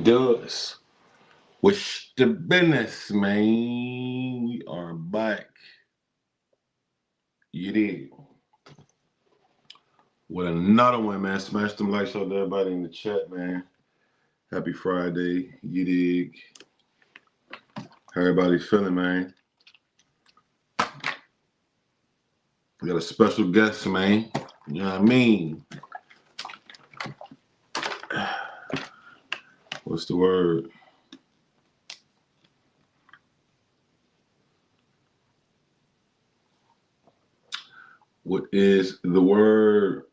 it does. What's the business, man? We are back. You did. With another one, man. Smash them likes out to everybody in the chat, man. Happy Friday. You dig. How everybody feeling, man? We got a special guest, man. You know what I mean? What's the word? What is the word?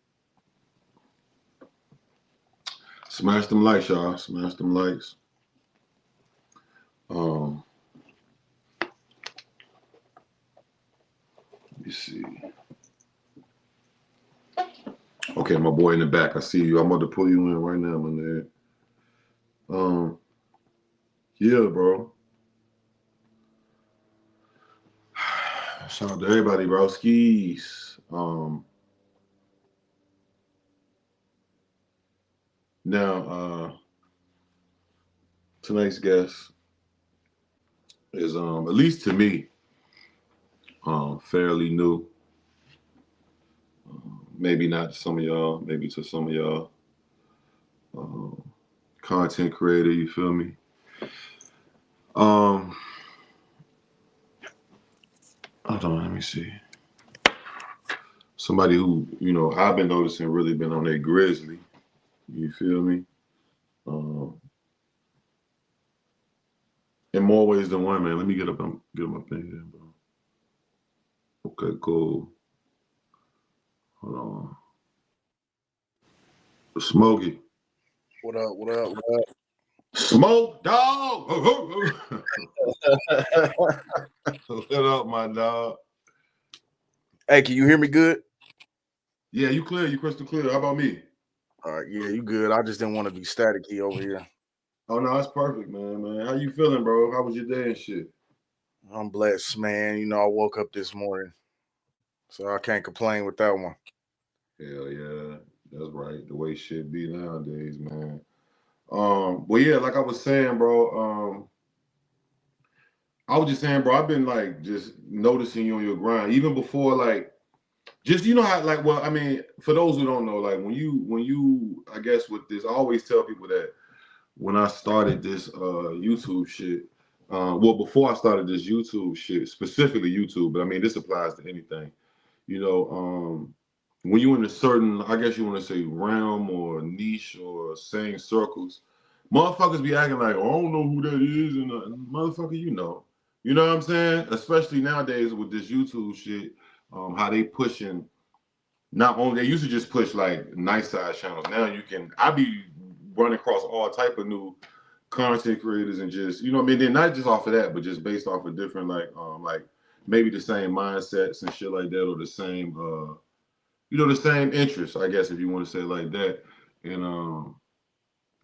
Smash them likes, y'all. Smash them likes. Let me see. Okay, my boy in the back. I see you. I'm about to pull you in right now, my nigga. Yeah, bro. Shout out to everybody, bro. Skis. Now, tonight's guest is at least to me, fairly new. Maybe not to some of y'all, maybe to some of y'all. Content creator, you feel me? Hold on, let me see. Somebody who, I've been noticing really been on that grizzly. You feel me? In more ways than one, man. Let me get him up there, bro. Okay, cool. Hold on. Smoky. What up? What up? What up? Smoke, dog. What up, my dog? Hey, can you hear me good? Yeah, you clear. You crystal clear. How about me? All right, yeah, you good. I just didn't want to be staticky over here. Oh, no, that's perfect, man. How you feeling, bro? How was your day and shit? I'm blessed, man. I woke up this morning, so I can't complain with that one. Hell yeah. That's right. The way shit be nowadays, man. Well, yeah, like I was saying, bro, I was just saying, bro, I've been like just noticing you on your grind, even before like just how like for those who don't know, like when you I guess with this, I always tell people that when I started this YouTube shit, well before I started this YouTube shit, specifically YouTube, but I mean this applies to anything, when you in a certain, I guess you want to say realm or niche or same circles, motherfuckers be acting like, oh, I don't know who that is, and motherfucker, you know what I'm saying? Especially nowadays with this YouTube shit, how they pushing. Not only they used to just push like nice size channels. Now I be running across all type of new content creators and just Then not just off of that, but just based off of different like maybe the same mindsets and shit like that, or the same the same interests, I guess, if you want to say it like that. And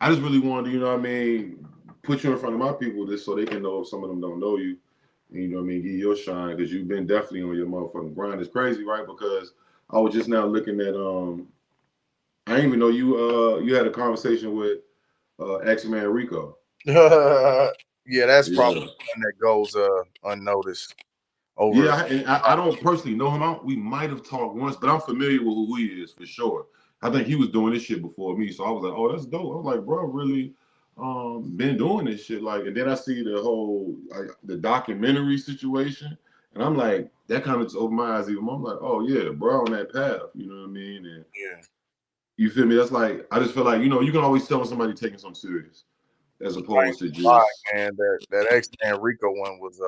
I just really wanted to, put you in front of my people just so they can know if some of them don't know you. And, give your shine, because you've been definitely on your motherfucking grind. It's crazy, right? Because I was just now looking at I didn't even know you had a conversation with X-Man Rico. Yeah, that's probably one that goes unnoticed. I don't personally know him. We might have talked once, but I'm familiar with who he is for sure. I think he was doing this shit before me, so I was like, "Oh, that's dope." I was like, "Bro, really been doing this shit?" Like, and then I see the whole the documentary situation, and I'm like, that kind of just opened my eyes even more. I'm like, "Oh yeah, bro, on that path." You know what I mean? And yeah, you feel me? That's like I just feel like you can always tell when somebody taking something serious, as opposed to just man. That X-Man Rico one was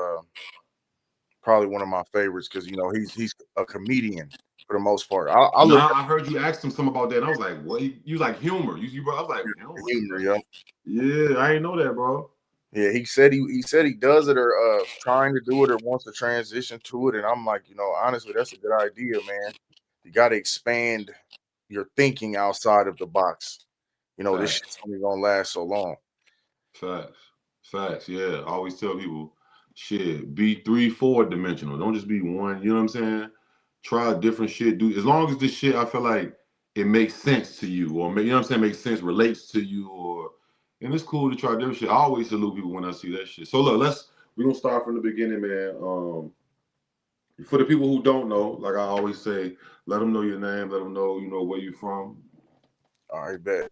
probably one of my favorites because he's a comedian for the most part. I heard you asked him something about that, and I was like, "What? You like humor? Bro?" I was like, humor, yeah. Yeah, I ain't know that, bro. Yeah, he said he does it or trying to do it or wants to transition to it, and I'm like, honestly, that's a good idea, man. You got to expand your thinking outside of the box. This shit's only gonna last so long. Facts. Yeah, I always tell people, shit, be 3-4 dimensional. Don't just be one. You know what I'm saying? Try different shit. Do as long as this shit, I feel like it makes sense to you, or you know what I'm saying, makes sense, relates to you, or And it's cool to try different shit. I always salute people when I see that shit. So look, we're gonna start from the beginning, man. For the people who don't know, like I always say, let them know your name, let them know, where you from. All right, bet.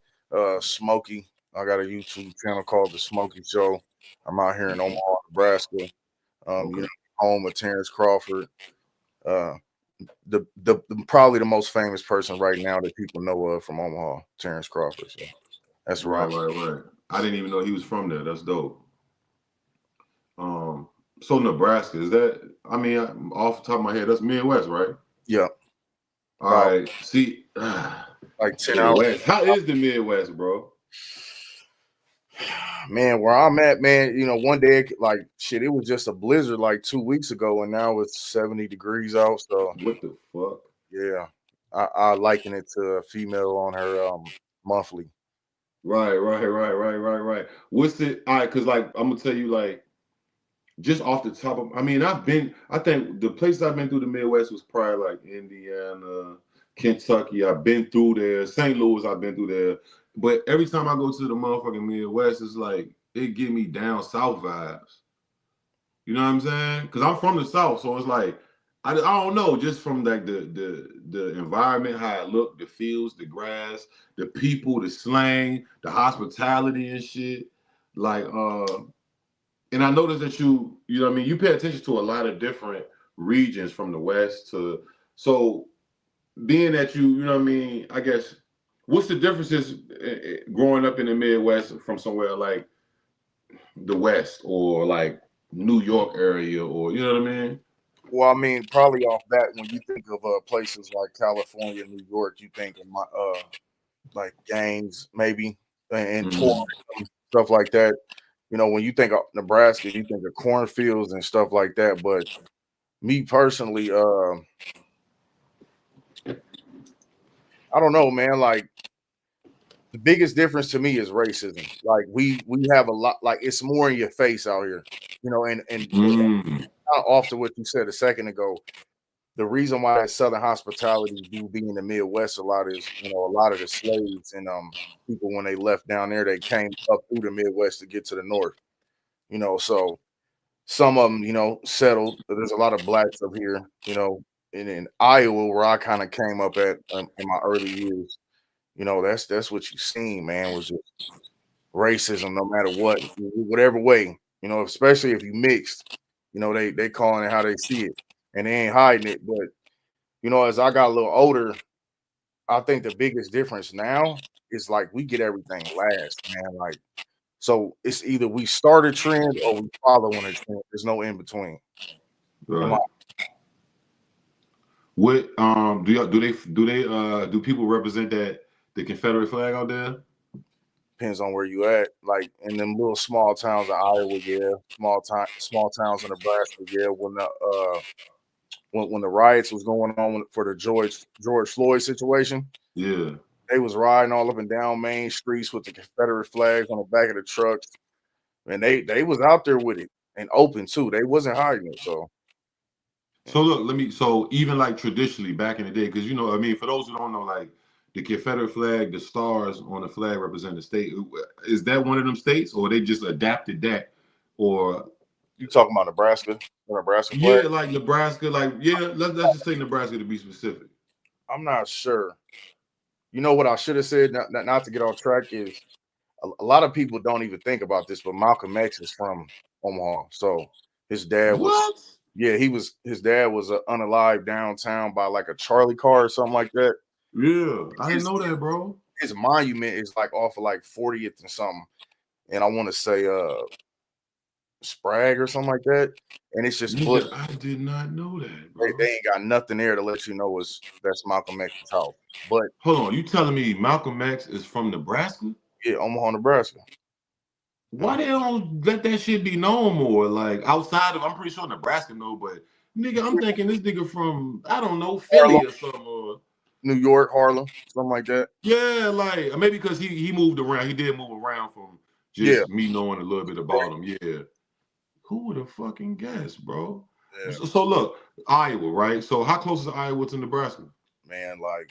Smoky. I got a YouTube channel called The Smoky Show. I'm out here in Omaha, Nebraska. Okay. Home of Terrence Crawford. Uh, the probably the most famous person right now that people know of from Omaha, Terrence Crawford. So that's Right, right. right. I didn't even know he was from there. That's dope. Um, so Nebraska, is that, I mean, off the top of my head, that's Midwest, right? Yeah, All about right. See, like 10 hours. Midwest. How is the Midwest, bro? Man, where I'm at, man, one day, like, shit, it was just a blizzard like 2 weeks ago, and now it's 70 degrees out. So, What the fuck? yeah, I liken it to a female on her monthly. Right. What's it? All right, because like I'm gonna tell you, like just off the top of, I mean, I think the places I've been through the Midwest was probably like Indiana, Kentucky. I've been through there. St. Louis, I've been through there. But every time I go to the motherfucking Midwest, it's like it give me down south vibes. You know what I'm saying? Because I'm from the South, so it's like I don't know, just from like the environment, how it look, the fields, the grass, the people, the slang, the hospitality and shit. Like and I noticed that you know what I mean, you pay attention to a lot of different regions from the West to so being that you know what I mean, I guess what's the differences growing up in the Midwest from somewhere like the West or like New York area or you know what I mean? Well, I mean, probably off that, when you think of places like California, New York, you think of like gangs, maybe, and Mm-hmm. tourism, stuff like that. When you think of Nebraska, you think of cornfields and stuff like that. But me personally, I don't know, man. Like, the biggest difference to me is racism. Like, we have a lot. Like, it's more in your face out here. And Mm. off to what you said a second ago. The reason why that Southern hospitality do be in the Midwest a lot is, a lot of the slaves and people, when they left down there, they came up through the Midwest to get to the North. So some of them, settled. But there's a lot of blacks up here, and in Iowa, where I kind of came up at in my early years. That's what you seen, man, was just racism, no matter what, whatever way. Especially if you mixed. They calling it how they see it, and they ain't hiding it. But as I got a little older, I think the biggest difference now is like we get everything last, man. Like, so it's either we start a trend or we follow on a trend. There's no in between. Am I Right. What do people represent that the Confederate flag out there? depends on where you at. Like in them little small towns in Iowa, yeah. Small towns in Nebraska, yeah. When the riots was going on for the George Floyd situation, Yeah. they was riding all up and down main streets with the Confederate flags on the back of the trucks, and they was out there with it and open too. They wasn't hiding it. So So look, so even like traditionally back in the day, because I mean, for those who don't know, like the Confederate flag, the stars on the flag represent the state. Is that one of them states, or they just adapted that, or you talking about Nebraska, the Nebraska flag? yeah, like Nebraska, like yeah, let's just say Nebraska to be specific. I'm not sure. What I should have said, not to get off track, is a lot of people don't even think about this, but Malcolm X is from Omaha. So his dad was, What? yeah, his dad was unalive downtown by like a Charlie car or something like that. Yeah, I didn't His know that, bro. his monument is like off of like 40th and something, and I want to say Sprague or something like that. And it's just Nigga, put, I did not know that, they bro. ain't got nothing there to let you know that's Malcolm X's house. But Hold on, you telling me Malcolm X is from Nebraska? yeah, Omaha, Nebraska. Why Yeah. they don't let that shit be known more? Like outside of, I'm pretty sure Nebraska know, but nigga, I'm thinking this nigga from I don't know Harlem, Philly or something. Or, New York, Harlem, something like that. yeah, like maybe because he moved around. He did move around from Yeah, just me knowing a little bit about him. Yeah, who would have fucking guessed, bro? yeah, So look, Iowa, right? So how close is Iowa to Nebraska? man. Like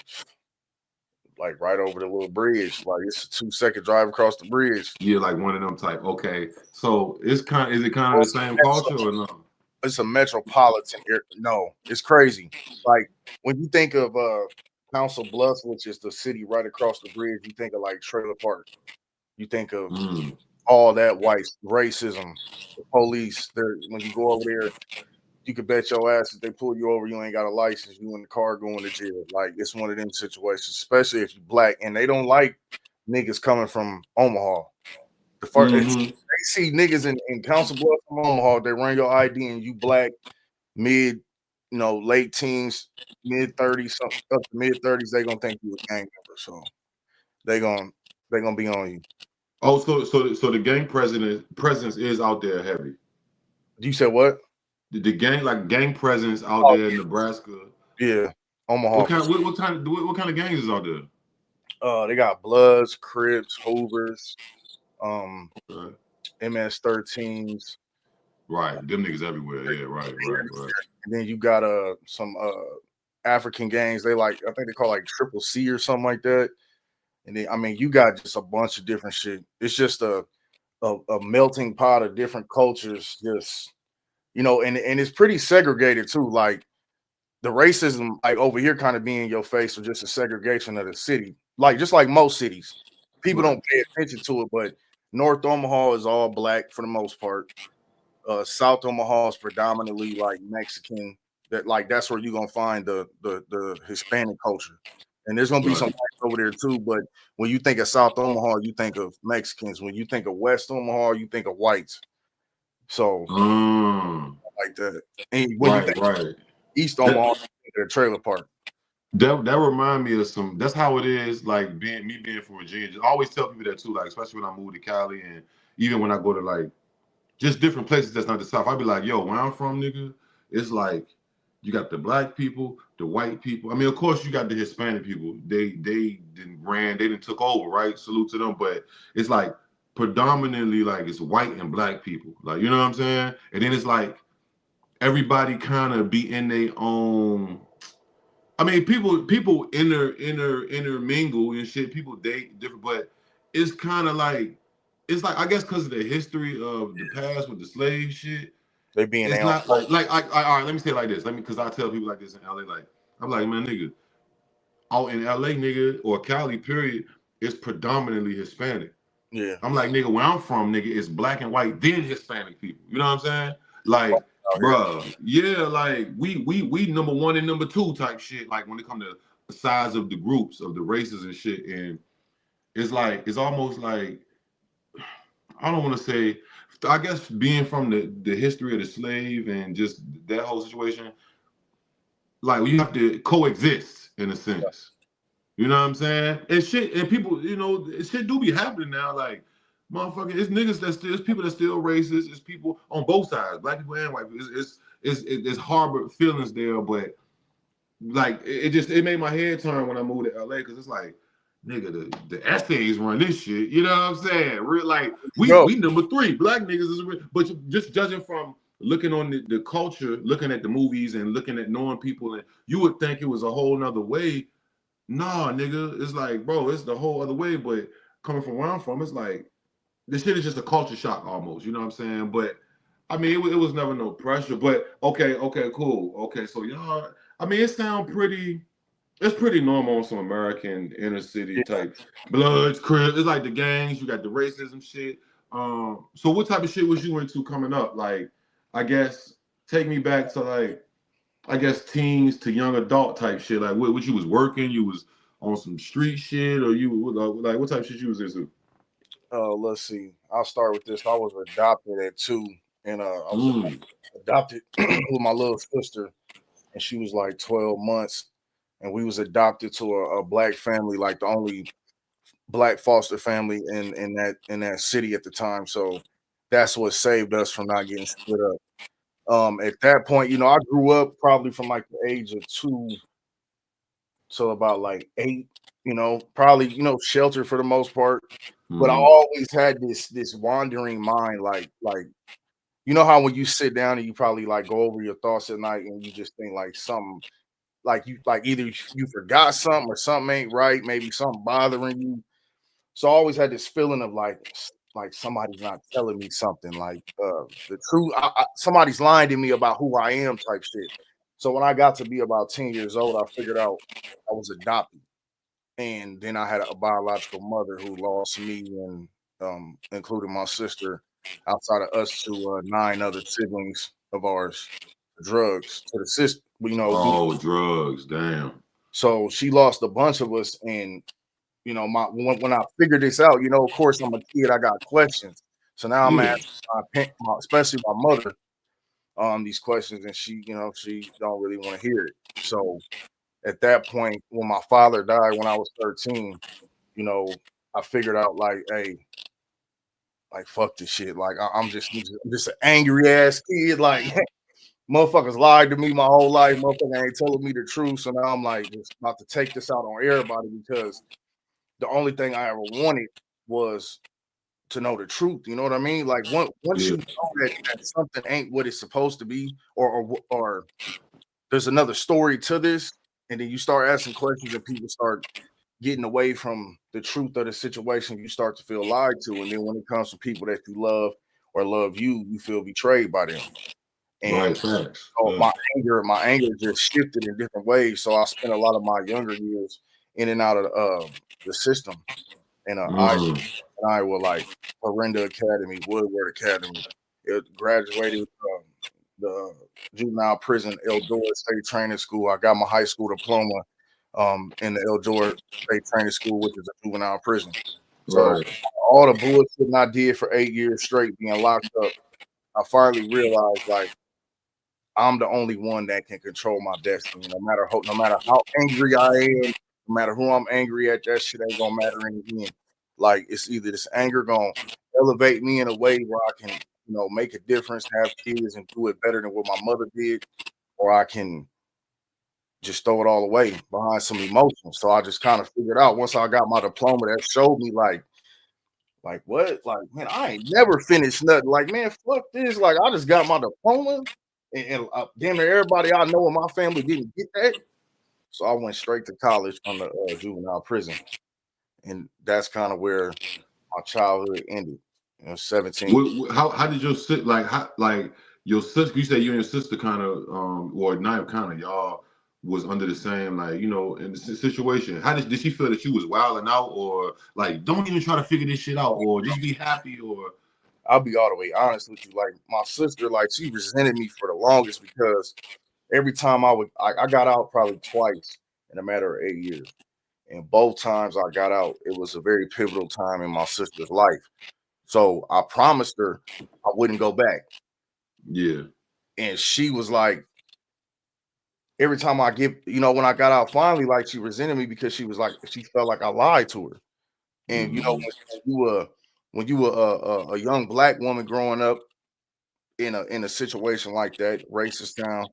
like right over the little bridge. Like it's a 2-second drive across the bridge. Yeah, like one of them type. Okay, so is it kind Well, of the same culture or no? it's a metropolitan area. No, it's crazy. Like when you think of Council Bluffs, which is the city right across the bridge, you think of like Trailer Park. You think of all that white racism, the police. There, when you go over there, you could bet your ass if they pull you over, you ain't got a license, you in the car going to jail. Like it's one of them situations, especially if you black, and they don't like niggas coming from Omaha. The first they see niggas in Council Bluffs from Omaha, they run your ID and you black, mid, late teens, mid 30s, up to mid 30s, they gonna think you a gang member. So they gonna be on you. Oh, so the gang presence is out there heavy. You said what? The gang presence out there in Nebraska. Yeah, Omaha. What kind of gangs is out there? They got Bloods, Crips, Hoovers, MS-13s. Right, them niggas everywhere. Yeah, right. And then you got some African gangs. They I think they call like Triple C or something like that. And then you got just a bunch of different shit. It's just a melting pot of different cultures. Just and it's pretty segregated too. Like the racism, like over here, kind of being in your face, or just a segregation of the city. Like just like most cities, people don't pay attention to it, but North Omaha is all black for the most part. South Omaha is predominantly like Mexican. That's where you're gonna find the Hispanic culture, and there's gonna be some whites over there too. But when you think of South Omaha, you think of Mexicans. When you think of West Omaha, you think of whites. So like that. And when you think of East Omaha, you think of trailer park. That remind me of some. That's how it is. Like being from Virginia. I always tell people that too. Like especially when I move to Cali, and even when I go to like just different places that's not the South. I'd be like, yo, where I'm from, nigga, it's like you got the black people, the white people. I mean, of course, you got the Hispanic people. They didn't took over, right? Salute to them. But it's like predominantly like it's white and black people. Like, you know what I'm saying? And then it's like everybody kind of be in their own. I mean, people intermingle and shit. People date different, but it's kind of like it's like I guess because of the history of the past with the slave shit. They being it's not like all right. Let me say it like this. Because I tell people like this in LA. Like I'm like, man, nigga, out in LA, nigga, or Cali, period, it's predominantly Hispanic. Yeah. I'm like, nigga, where I'm from, nigga, it's black and white, then Hispanic people. You know what I'm saying? Like, bruh, yeah, like we number one and number two type shit. Like when it comes to the size of the groups of the races and shit, and it's almost like I don't want to say. I guess being from the history of the slave and just that whole situation, like you have to coexist in a sense. You know what I'm saying? And shit, and people, shit do be happening now. Like, motherfucker, it's niggas it's people that still racist. It's people on both sides, black people and white people. It's harbor feelings there, but like it made my head turn when I moved to LA because it's like, nigga, the essays run this shit. You know what I'm saying? Real like we number 3. Black niggas is real, but just judging from looking on the culture, looking at the movies and looking at knowing people, and you would think it was a whole nother way. Nah, nigga, it's like, bro, it's the whole other way. But coming from where I'm from, it's like this shit is just a culture shock almost. You know what I'm saying? But I mean, it was never no pressure. But okay, cool. Okay, so y'all, I mean, it's pretty normal on some American inner city type Bloods, crib. It's like the gangs. You got the racism shit. So what type of shit was you into coming up? Like, I guess take me back to like, I guess teens to young adult type shit. Like, what you was working? You was on some street shit, or you like what type of shit you was into? Let's see. I'll start with this. I was adopted at 2, and I was adopted with my little sister, and she was like 12 months, and we was adopted to a black family, like the only black foster family in that city at the time. So that's what saved us from not getting split up. At that point, I grew up probably from like the age of 2 till about like 8. Probably sheltered for the most part. But I always had this wandering mind, like how when you sit down and you probably like go over your thoughts at night and you just think like something like either you forgot something or something ain't right, maybe something bothering you. So I always had this feeling of like somebody's not telling me something, like the truth. Somebody's lying to me about who I am, type shit. So when I got to be about 10 years old, I figured out I was adopted, and then I had a biological mother who lost me and including my sister. Outside of us to 9 other siblings of ours, drugs to the system, Oh, drugs, damn. so she lost a bunch of us, and when I figured this out, of course I'm a kid, I got questions. So now I'm Yeah, asking especially my mother, these questions, and she don't really want to hear it. So at that point, when my father died when I was 13, I figured out like, hey, like fuck this shit. Like I'm just an angry ass kid. Like motherfuckers lied to me my whole life. Motherfucker ain't telling me the truth. So now I'm like just about to take this out on everybody because the only thing I ever wanted was to know the truth. You know what I mean? Like once yeah, you know that something ain't what it's supposed to be, or there's another story to this, and then you start asking questions, and people start getting away from the truth of the situation, you start to feel lied to. And then when it comes to people that you love or love you, you feel betrayed by them. And right, facts. so Yeah. my anger just shifted in different ways. So I spent a lot of my younger years in and out of the system. And Mm, I were like Orinda Academy, Woodward Academy. It graduated the juvenile prison, Eldora State Training School. I got my high school diploma in the Eldora State Training School, which is a juvenile prison. So right, all the bullshit I did for 8 years straight being locked up, I finally realized like I'm the only one that can control my destiny. No matter how angry I am, no matter who I'm angry at, that shit ain't gonna matter in the end. Like it's either this anger gonna elevate me in a way where I can, make a difference, have kids, and do it better than what my mother did, or I can just throw it all away behind some emotions. So I just kind of figured out once I got my diploma that showed me like what? Like, man, I ain't never finished nothing. Like, man, fuck this. Like, I just got my diploma, and damn near everybody I know in my family didn't get that. So I went straight to college from the juvenile prison, and that's kind of where my childhood ended. 17. how did your sit like how like your sister? You say you and your sister kind of or not kind of y'all was under the same like in the situation. How did she feel that you was wilding out or like don't even try to figure this shit out or just be happy or I'll be all the way honest with you. Like my sister, like she resented me for the longest because every time I got out probably twice in a matter of 8 years. And both times I got out, it was a very pivotal time in my sister's life. So I promised her I wouldn't go back. yeah And she was like, every time when I got out finally, like she resented me because she was like, she felt like I lied to her. And mm-hmm. when you were a young black woman growing up in a situation like that, racist town,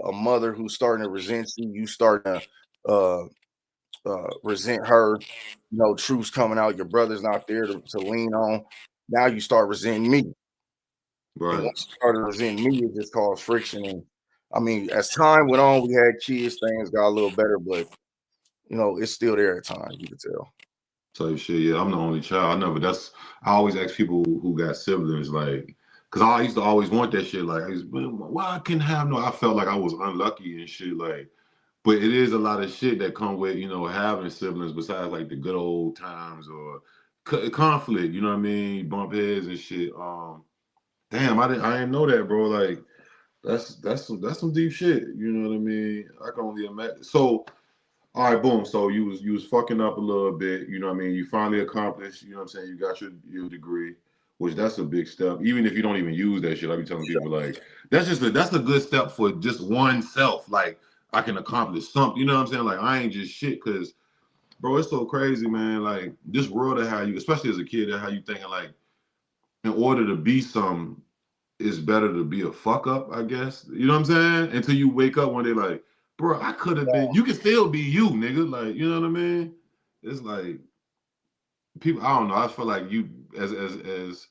a mother who's starting to resent you, you starting to resent her. Truth's coming out. Your brother's not there to lean on. Now you start resenting me, and Right. once you started resenting me, it just caused friction. And I mean, as time went on, we had kids. Things got a little better, but it's still there at times. You can tell. Type shit. Yeah, I'm the only child. I know, but I always ask people who got siblings, like, cause I used to always want that shit. Like, why I couldn't have no? I felt like I was unlucky and shit. Like, but it is a lot of shit that come with having siblings besides like the good old times or conflict. You know what I mean? Bump heads and shit. Damn, I didn't know that, bro. Like, that's some deep shit. You know what I mean? I can only imagine. So all right, boom. So you was fucking up a little bit, you know what I mean? You finally accomplished, you know what I'm saying? You got your degree, which that's a big step. Even if you don't even use that shit, I be telling people like that's a good step for just oneself. Like I can accomplish something, you know what I'm saying? Like I ain't just shit because bro, it's so crazy, man. Like this world of how you, especially as a kid, how you thinking like in order to be some it's better to be a fuck up, I guess. You know what I'm saying? Until you wake up one day like, bro, I could have been. You can still be you, nigga. Like, you know what I mean? It's like people. I don't know. I feel like you as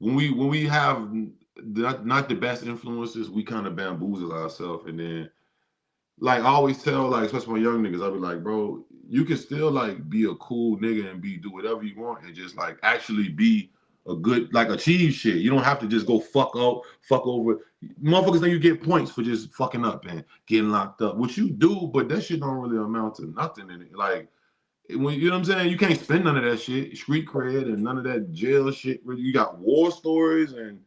when we have not the best influences, we kind of bamboozle ourselves, and then like I always tell, like especially my young niggas, I be like, bro, you can still like be a cool nigga and do whatever you want and just like actually be a good like achieve shit. You don't have to just go fuck over. Motherfuckers think you get points for just fucking up and getting locked up, which you do, but that shit don't really amount to nothing in it. Like when you know what I'm saying, you can't spend none of that shit, street cred and none of that jail shit. You got war stories and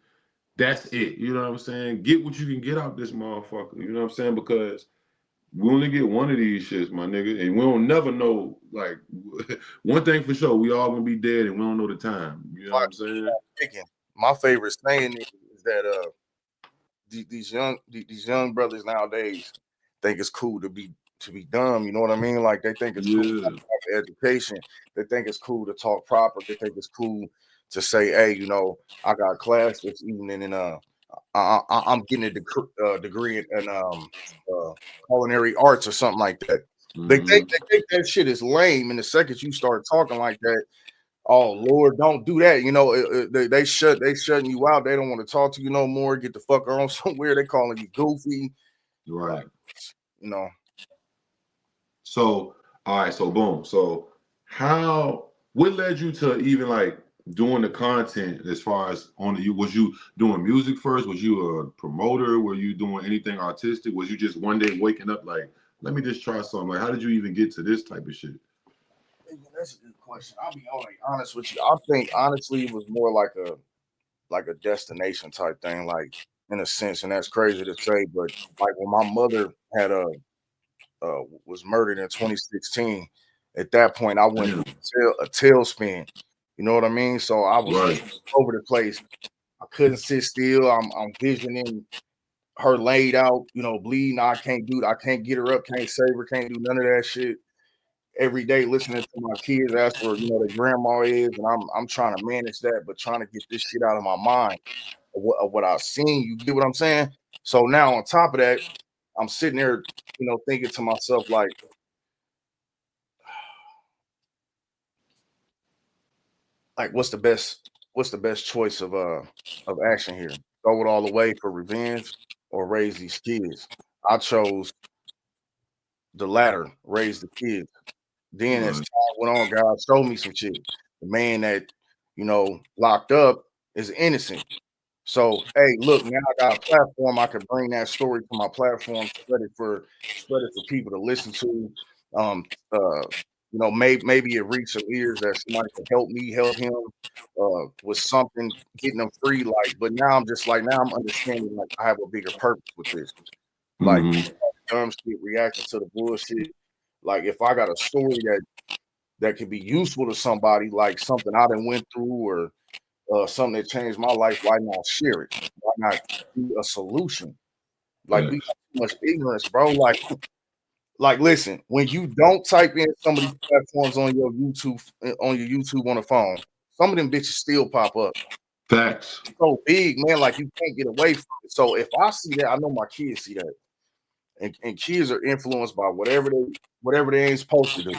that's it. You know what I'm saying? Get what you can get out this motherfucker. You know what I'm saying? Because we only get one of these shits, my nigga, and we don't never know. Like one thing for sure, we all gonna be dead, and we don't know the time. You know what I'm saying? My favorite saying is that these young brothers nowadays think it's cool to be dumb. You know what I mean? Like they think it's cool to have education. They think it's cool to talk proper. They think it's cool to say, "Hey, you know, I got class this evening, and I'm getting a degree in culinary arts or something like that." They think that shit is lame, and the second you start talking like that, oh Lord, don't do that. You know, they shutting you out. They don't want to talk to you no more. Get the fuck on somewhere. They calling you goofy, right? Like, you know. So, all right. So, boom. So, what led you to even like doing the content as far as on you? Was you doing music first? Was you a promoter? Were you doing anything artistic? Was you just one day waking up like, let me just try something? Like, how did you even get to this type of shit? That's a good question. I'll be honest with you. I think honestly it was more like a destination type thing, like in a sense, and that's crazy to say, but like when my mother had was murdered in 2016, at that point I went Damn. through a tailspin. You know what I mean? So I was Right. over the place. I couldn't sit still. I'm visioning her laid out, you know, bleeding. I can't do it. I can't get her up, can't save her, can't do none of that shit. Every day listening to my kids ask where, you know, their grandma is, and I'm trying to manage that, but trying to get this shit out of my mind of what I've seen. You get what I'm saying? So now on top of that, I'm sitting there, you know, thinking to myself, like what's the best choice of action here? Go it all the way for revenge or raise these kids? I chose the latter, raise the kids. Then as Right. time went on, God showed me some shit. The man that, you know, locked up is innocent. So, hey, look, now I got a platform. I could bring that story to my platform, spread it for people to listen to. Um, you know, maybe it reached some ears that somebody could help me, help him with something, getting them free. Like, but now I'm just like, now I'm understanding like I have a bigger purpose with this. Like Mm-hmm. dumb shit, reacting to the bullshit. Like if I got a story that could be useful to somebody, like something I done went through or something that changed my life, why not share it? Why not be a solution? Like we Facts. got too much ignorance, bro. Like listen, when you don't type in some of these platforms on your YouTube on the phone, some of them bitches still pop up. Facts. It's so big, man, like you can't get away from it. So if I see that, I know my kids see that. And kids are influenced by whatever they ain't supposed to do. So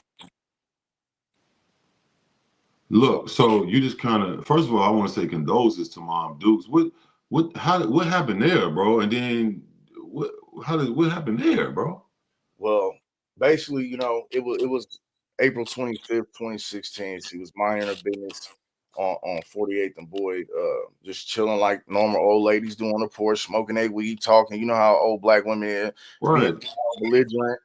Look, so you just kind of first of all, I want to say condolences to Mom Dukes. What happened there, bro? And then what happened there, bro? well, basically, you know, it was April 25th, 2016. She was minding her business on 48th and Boyd, just chilling like normal old ladies do on the porch, smoking their weed, talking. You know how old black women is, being Right. belligerent.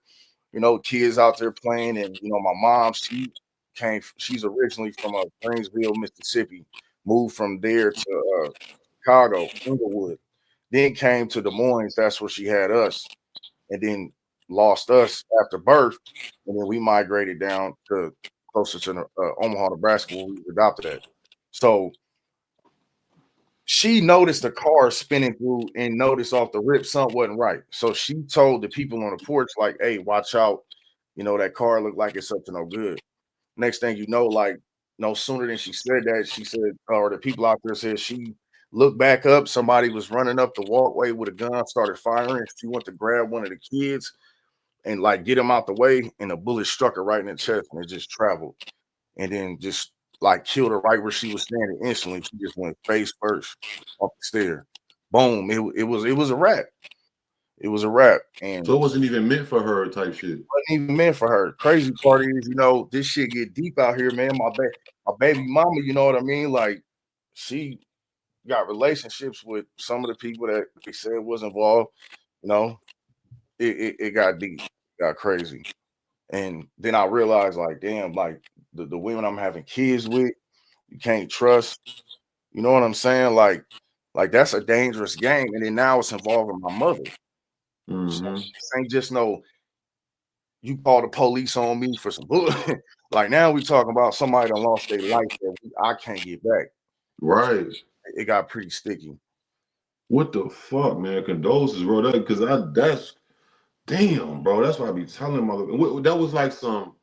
You know, kids out there playing, and you know, my mom, she's originally from Greensville, Mississippi, moved from there to Chicago, Inglewood, then came to Des Moines. That's where she had us, and then lost us after birth, and then we migrated down to closer to Omaha, Nebraska, where we were adopted at. So she noticed the car spinning through and noticed off the rip something wasn't right. So she told the people on the porch, like, "Hey, watch out! You know that car looked like it's up to no good." Next thing you know, like no sooner than she said that, she said, or the people out there said she looked back up. Somebody was running up the walkway with a gun, started firing. She went to grab one of the kids and like get him out the way, and a bullet struck her right in the chest, and it just traveled, and then just like killed her right where she was standing. Instantly, she just went face first off the stair. Boom! It was a wrap. It was a wrap, and So it wasn't even meant for her type shit. wasn't even meant for her. Crazy part is, this shit get deep out here, man. My baby mama, you know what I mean? Like, she got relationships with some of the people that they said was involved. You know, it got deep, got crazy. And then I realized, like, damn, like the women I'm having kids with, you can't trust. You know what I'm saying? Like that's a dangerous game. And then now it's involving my mother. So this ain't just no, you call the police on me for some bullshit. Like now we talking about somebody that lost their life that I can't get back. Right. It got pretty sticky. What the fuck, man? Condolences, bro. That's damn, bro. That's why I be telling mother. That was like some.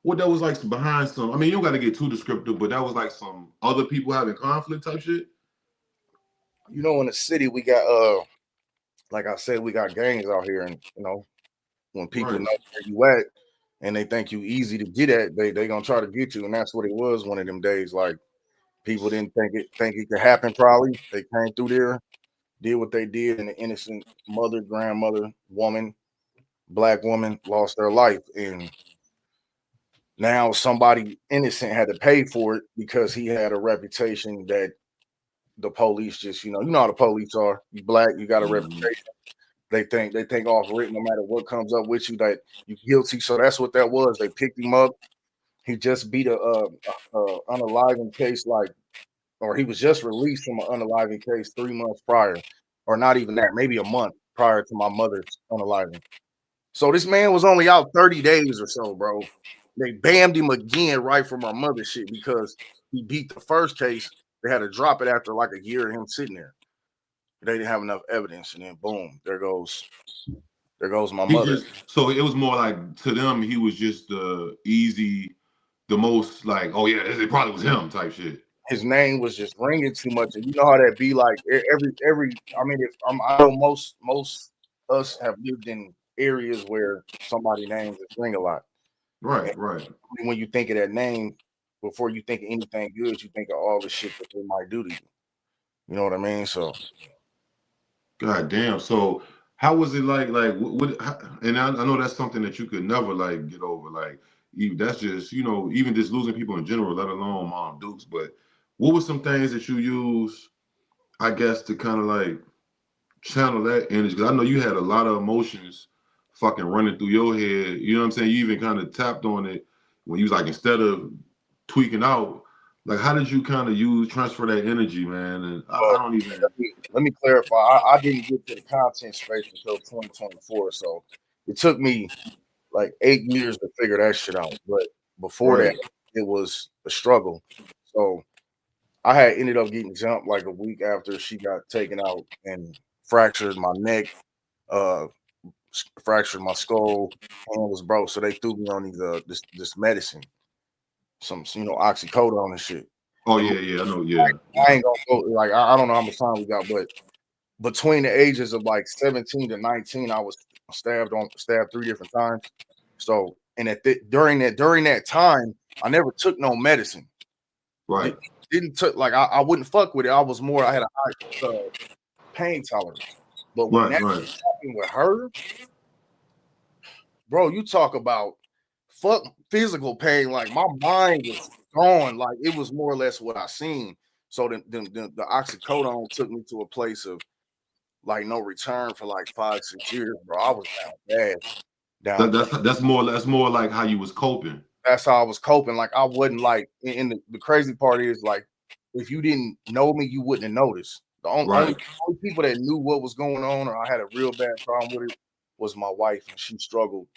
What that was like behind some. I mean, you don't got to get too descriptive, but that was like some other people having conflict type shit. In the city we got like I said, we got gangs out here, and when people Right. know where you at and they think you easy to get at, they gonna try to get you, and that's what it was one of them days. Like people didn't think it could happen. Probably they came through there, did what they did, and the innocent mother, grandmother, woman, black woman lost their life, and now somebody innocent had to pay for it because he had a reputation that the police just how the police are. You black, you got a reputation. They think off written no matter what comes up with you that you guilty. So that's what that was. They picked him up. He just beat a unaliving case, or he was just released from an unaliving case 3 months prior, or not even that, maybe a month prior to my mother's unaliving. So this man was only out 30 days or so, bro. They bammed him again right from our mother's shit because he beat the first case. They had to drop it after like a year of him sitting there. They didn't have enough evidence, and then boom, there goes my He mother. just so it was more like to them he was just the easy, the most like oh yeah it probably was him type shit. His name was just ringing too much, and you know how that be like every. I mean, if I know most us have lived in areas where somebody names just ring a lot. And Right, right. when you think of that name, before you think of anything good, you think of all the shit that they might do to you. You know what I mean? So God damn. So how was it like and I know that's something that you could never like get over. Like that's just even just losing people in general, let alone Mom Dukes. But what were some things that you use, I guess, to kind of like channel that energy? Because I know you had a lot of emotions fucking running through your head. You know what I'm saying? You even kind of tapped on it when you was like instead of tweaking out. Like, how did you kind of transfer that energy, man? And I don't even. let me clarify. I didn't get to the content space until 2024, so it took me like 8 years to figure that shit out. But before that, Right. it was a struggle. So I had ended up getting jumped like a week after she got taken out and fractured my neck, uh, fractured my skull, hand was broke. So they threw me on this medicine, some oxycodone and shit. Oh And yeah, yeah, I know. Yeah, I yeah. ain't gonna go like I don't know how much time we got, but between the ages of like 17 to 19, I was stabbed 3 different times. So and during that time, I never took no medicine. Right, Didn't took like I wouldn't fuck with it. I had a high pain tolerance. But when right, that right. happened with her, bro, you talk about fuck physical pain. Like my mind was gone. Like it was more or less what I seen. So the oxycodone took me to a place of like no return for like 5-6 years, bro. I was down bad, That, down bad. that's more like how you was coping. That's how I was coping. Like I wasn't like, and the crazy part is like, if you didn't know me, you wouldn't have noticed. The only Right. people that knew what was going on, or I had a real bad problem with it, was my wife, and she struggled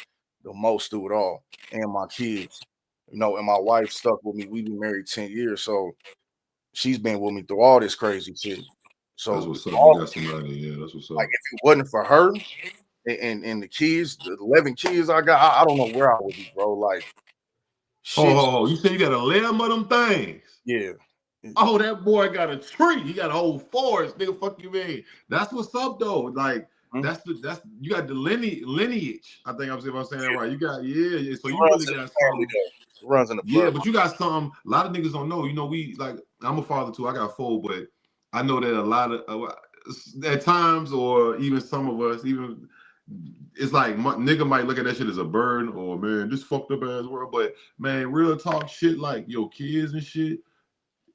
the most through it all, and my kids. And my wife stuck with me. We've been married 10 years, so she's been with me through all this crazy shit. That's So what's up. You all got somebody. Yeah, that's what's like up. if it wasn't for her and the kids, the 11 kids I got, I don't know where I would be, bro. Like shit, You said you got 11 of them things. yeah. Oh, that boy got a tree. He got a whole forest. Nigga, fuck you, man. That's what's up, though. Like, Mhm. that's you got the lineage. I think if I'm saying that right. You got, yeah. So It you runs really in the got family, some. though. It runs in the Yeah, bloodline. but you got some. A lot of niggas don't know. We like. I'm a father too. I got four, but I know that a lot of at times, or even some of us, even it's like nigga might look at that shit as a burden or man, this fucked up ass world. But man, real talk shit like your kids and shit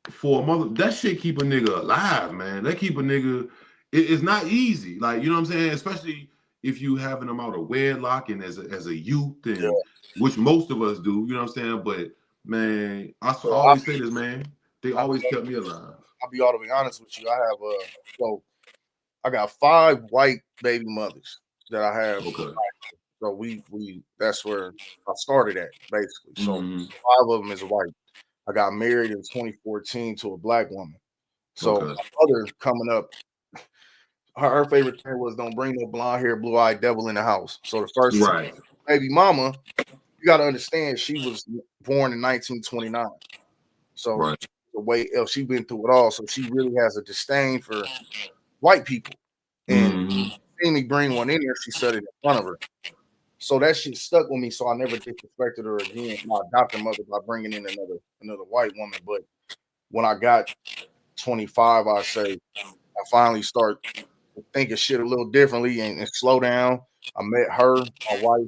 for a mother, that shit keep a nigga alive, man. That keep a nigga. It's not easy, like you know what I'm saying. Especially if you having them out of wedlock and as a youth, Yeah. and which most of us do. You know what I'm saying. But man, I So always say this, man. They I'll always kept me alive. be all to be honest with you. I have so I got 5 white baby mothers that I have. Okay. So we that's where I started at basically. So Mm-hmm. 5 of them is white. I got married in 2014 to a black woman. So Okay. my mother coming up, her favorite thing was don't bring no blonde hair, blue eyed devil in the house. So the first Right. baby mama, you got to understand, she was born in 1929. So Right. the way she been through it all, so she really has a disdain for white people. And Mm-hmm. seeing me bring one in there, she said it in front of her. So that shit stuck with me. So I never disrespected her again, my adopted mother, by bringing in another white woman. But when I got 25, I say I finally start thinking shit a little differently and slow down. I met her, my wife,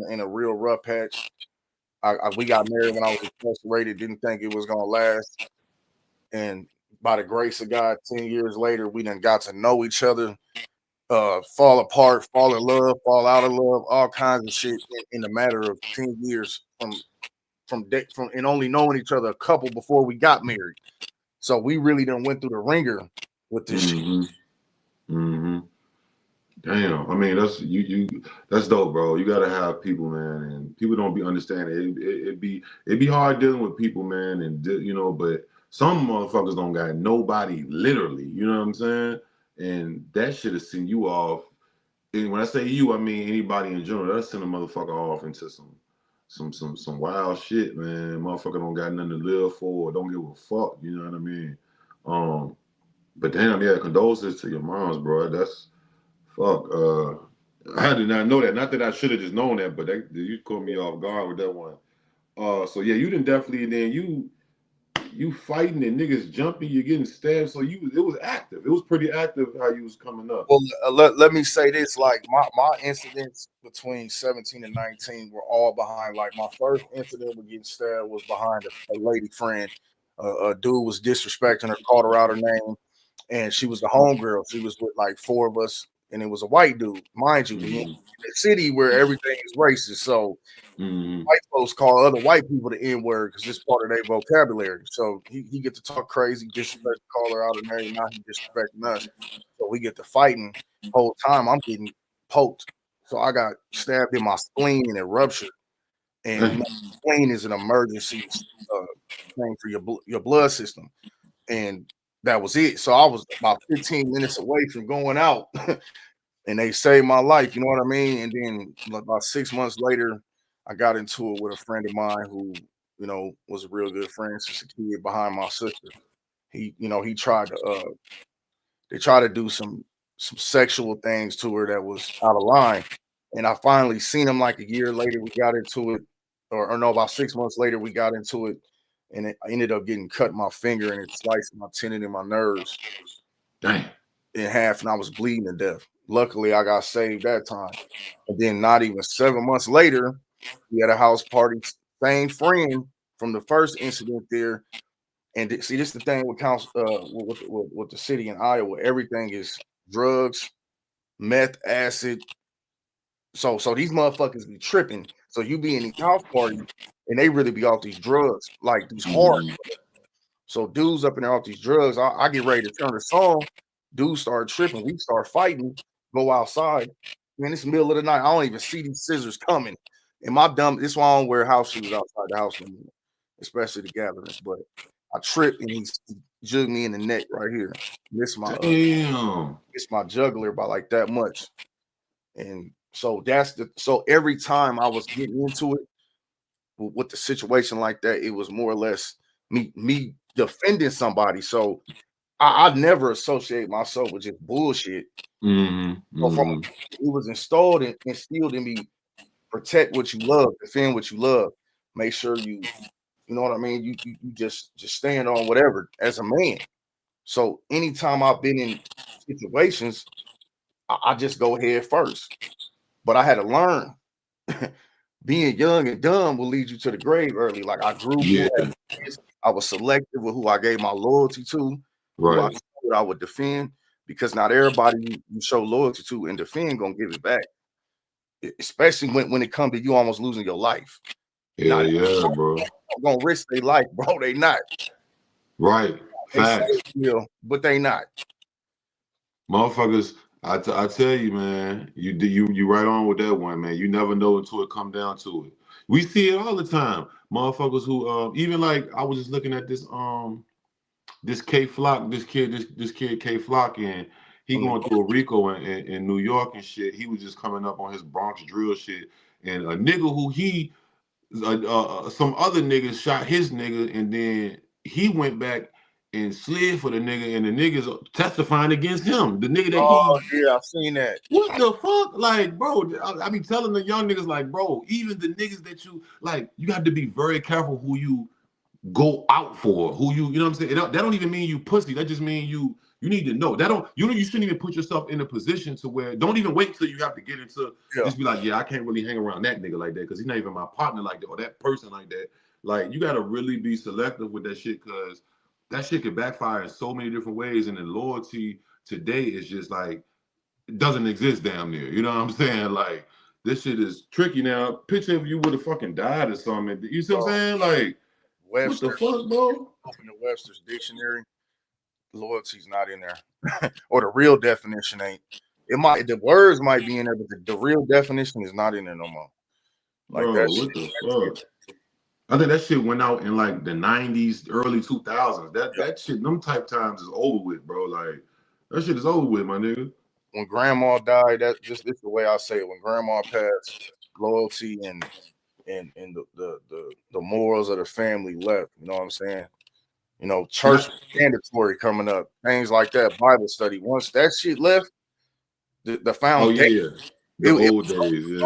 in a real rough patch. We got married when I was incarcerated. Didn't think it was gonna last, and by the grace of God, 10 years later, we done got to know each other. Fall apart, fall in love, fall out of love, all kinds of shit in a matter of 10 years from and only knowing each other a couple before we got married. So we really done went through the ringer with this shit. Mm-hmm. Mm-hmm. Damn, I mean you that's dope, bro. You gotta have people, man, and people don't be understanding. It be hard dealing with people, man, and you know, but some motherfuckers don't got nobody, literally. You know what I'm saying? And that shit has send you off. And when I say you, I mean anybody in general. That send a motherfucker off into some wild shit, man. Motherfucker don't got nothing to live for, or don't give a fuck. You know what I mean? Um, but damn, yeah, condolences to your moms, bro. That's fuck. I did not know that. Not that I should have just known that, but you caught me off guard with that one. So yeah, you didn't definitely. Then you fighting and niggas jumping, you getting stabbed. So it was active. It was pretty active how you was coming up. Well, let me say this: like my incidents between 17 and 19 were all behind. Like my first incident with getting stabbed was behind a lady friend. A dude was disrespecting her, called her out her name, and she was the homegirl. She was with like 4 of us, and it was a white dude. Mind you, we in a city where everything is racist, so Mm-hmm. white folks call other white people the N word because it's part of their vocabulary. So he get to talk crazy, disrespect, call her out her name. Now he disrespecting us. So we get to fighting. Whole time I'm getting poked. So I got stabbed in my spleen and it ruptured. And you know, spleen is an emergency thing for your blood system. And that was it. So I was about 15 minutes away from going out, and they saved my life. You know what I mean? And then about 6 months later, I got into it with a friend of mine who, was a real good friend since a kid behind my sister. He tried to they tried to do some sexual things to her that was out of line. And I finally seen him like a year later. We got into it, or no, about 6 months later, we got into it, and I ended up getting cut in my finger and it sliced my tendon in my nerves Damn. in half, and I was bleeding to death. Luckily, I got saved that time. And then, not even 7 months later, we had a house party. Same friend from the first incident there. And see, this is the thing with council, with the city in Iowa. Everything is drugs, meth, acid. So these motherfuckers be tripping. So you be in these house parties, and they really be off these drugs, like these hard. So dudes up in there off these drugs. I get ready to turn the song. Dudes start tripping. We start fighting. Go outside. Man, it's the middle of the night. I don't even see these scissors coming. And my dumb. This why I don't wear house shoes outside the house anymore, especially the gatherings. But I tripped and he jugged me in the neck right here. This my Damn. it's my jugular by like that much. And so so every time I was getting into it with the situation like that, it was more or less me defending somebody. So I never associate myself with just bullshit. So it was instilled in me, protect what you love, defend what you love, make sure you know what I mean. You just stand on whatever as a man. So anytime I've been in situations, I just go head first. But I had to learn. Being young and dumb will lead you to the grave early. Like I grew who I was selective with who I gave my loyalty to, who I would defend, because not everybody you show loyalty to and defend gonna give it back. Especially when it comes to you almost losing your life. Yeah, bro. Gonna risk their life, bro. They not. Right. Facts. But they not. Motherfuckers, I tell you, man, you right on with that one, man. You never know until it come down to it. We see it all the time. Motherfuckers who even like I was just looking at this K Flock, this kid K Flock, and he going through a Rico in New York and shit. He was just coming up on his Bronx drill shit, and a nigga who some other niggas shot his nigga, and then he went back and slid for the nigga, and the niggas testifying against him. The nigga that I've seen that. What the fuck? Like, bro, I be telling the young niggas, like, bro, even the niggas that you like, you have to be very careful who you go out for, who you know what I'm saying? That don't even mean you pussy. That just mean you need to know. That don't you shouldn't even put yourself in a position to where don't even wait till you have to get into just be like, yeah, I can't really hang around that nigga like that because he's not even my partner like that or that person like that. Like you gotta really be selective with that shit because that shit could backfire in so many different ways. And the loyalty today is just like it doesn't exist damn near. You know what I'm saying? Like this shit is tricky now. Picture if you would have fucking died or something. You see what I'm saying? Like Webster, what the fuck, bro? Open the Webster's dictionary. Loyalty's not in there, or the real definition ain't. It might the words might be in there, but the real definition is not in there no more. Like bro, what the fuck? I think that shit went out in like the 90s, early 2000s. That shit, them type times is over with, bro. Like that shit is over with, my nigga. When grandma died, it's the way I say it. When grandma passed, loyalty and the morals of the family left. You know what I'm saying? You know, church mandatory coming up, things like that, Bible study. Once that shit left, the foundation. The old days,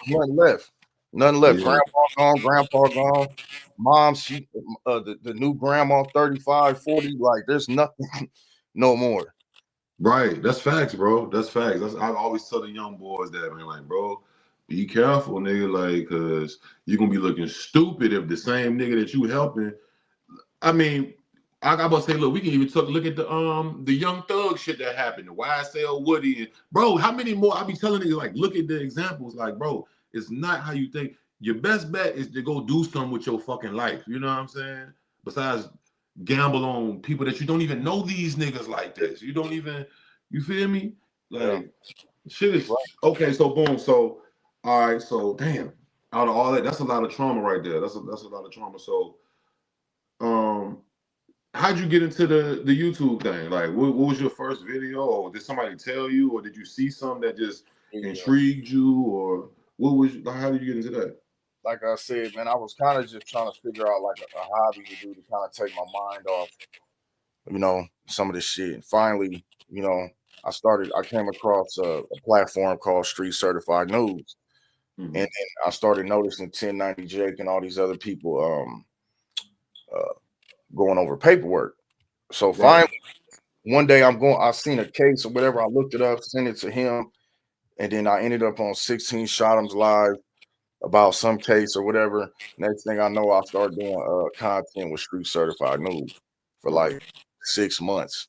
nothing left. Nothing left. Grandpa gone. Mom, she the new grandma, 35, 40, like there's nothing no more. Right. That's facts, bro. That's facts. I always tell the young boys that, man, like, bro, be careful, nigga, like, cause you're gonna be looking stupid if the same nigga that you helping. I mean, I about to say, look, we can even look at the Young Thug shit that happened, the YSL Woody, and bro, how many more? I be telling niggas like, look at the examples, like, bro, it's not how you think. Your best bet is to go do something with your fucking life. You know what I'm saying? Besides gamble on people that you don't even know these niggas like this. You don't even, you feel me? Like shit is okay. So boom. So all right. So damn. Out of all that, that's a lot of trauma right there. That's a lot of trauma. So how'd you get into the YouTube thing? Like what was your first video, or did somebody tell you, or did you see something that just intrigued you, or how did you get into that? Like I said, man, I was kind of just trying to figure out like a hobby to do to kind of take my mind off, you know, some of this shit. And finally, you know, I came across a platform called Street Certified News. And then I started noticing 1090 Jake and all these other people going over paperwork. So finally, one day I seen a case or whatever. I looked it up, sent it to him, and then I ended up on 16 Shot'ems Live about some case or whatever. Next thing I know, I started doing content with Street Certified News for like 6 months.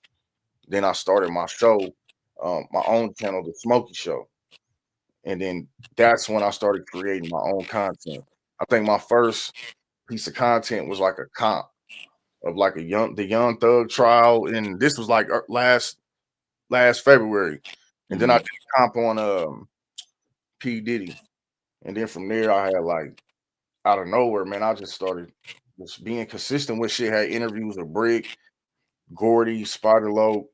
Then I started my show, my own channel, the Smoky Show. And then that's when I started creating my own content. I think my first piece of content was like a comp of like the Young Thug trial, and this was like last February. And then I did a comp on P. Diddy. And then from there I had like out of nowhere, man, I just started just being consistent with shit. Had interviews with Brick, Gordy, Spider Lope,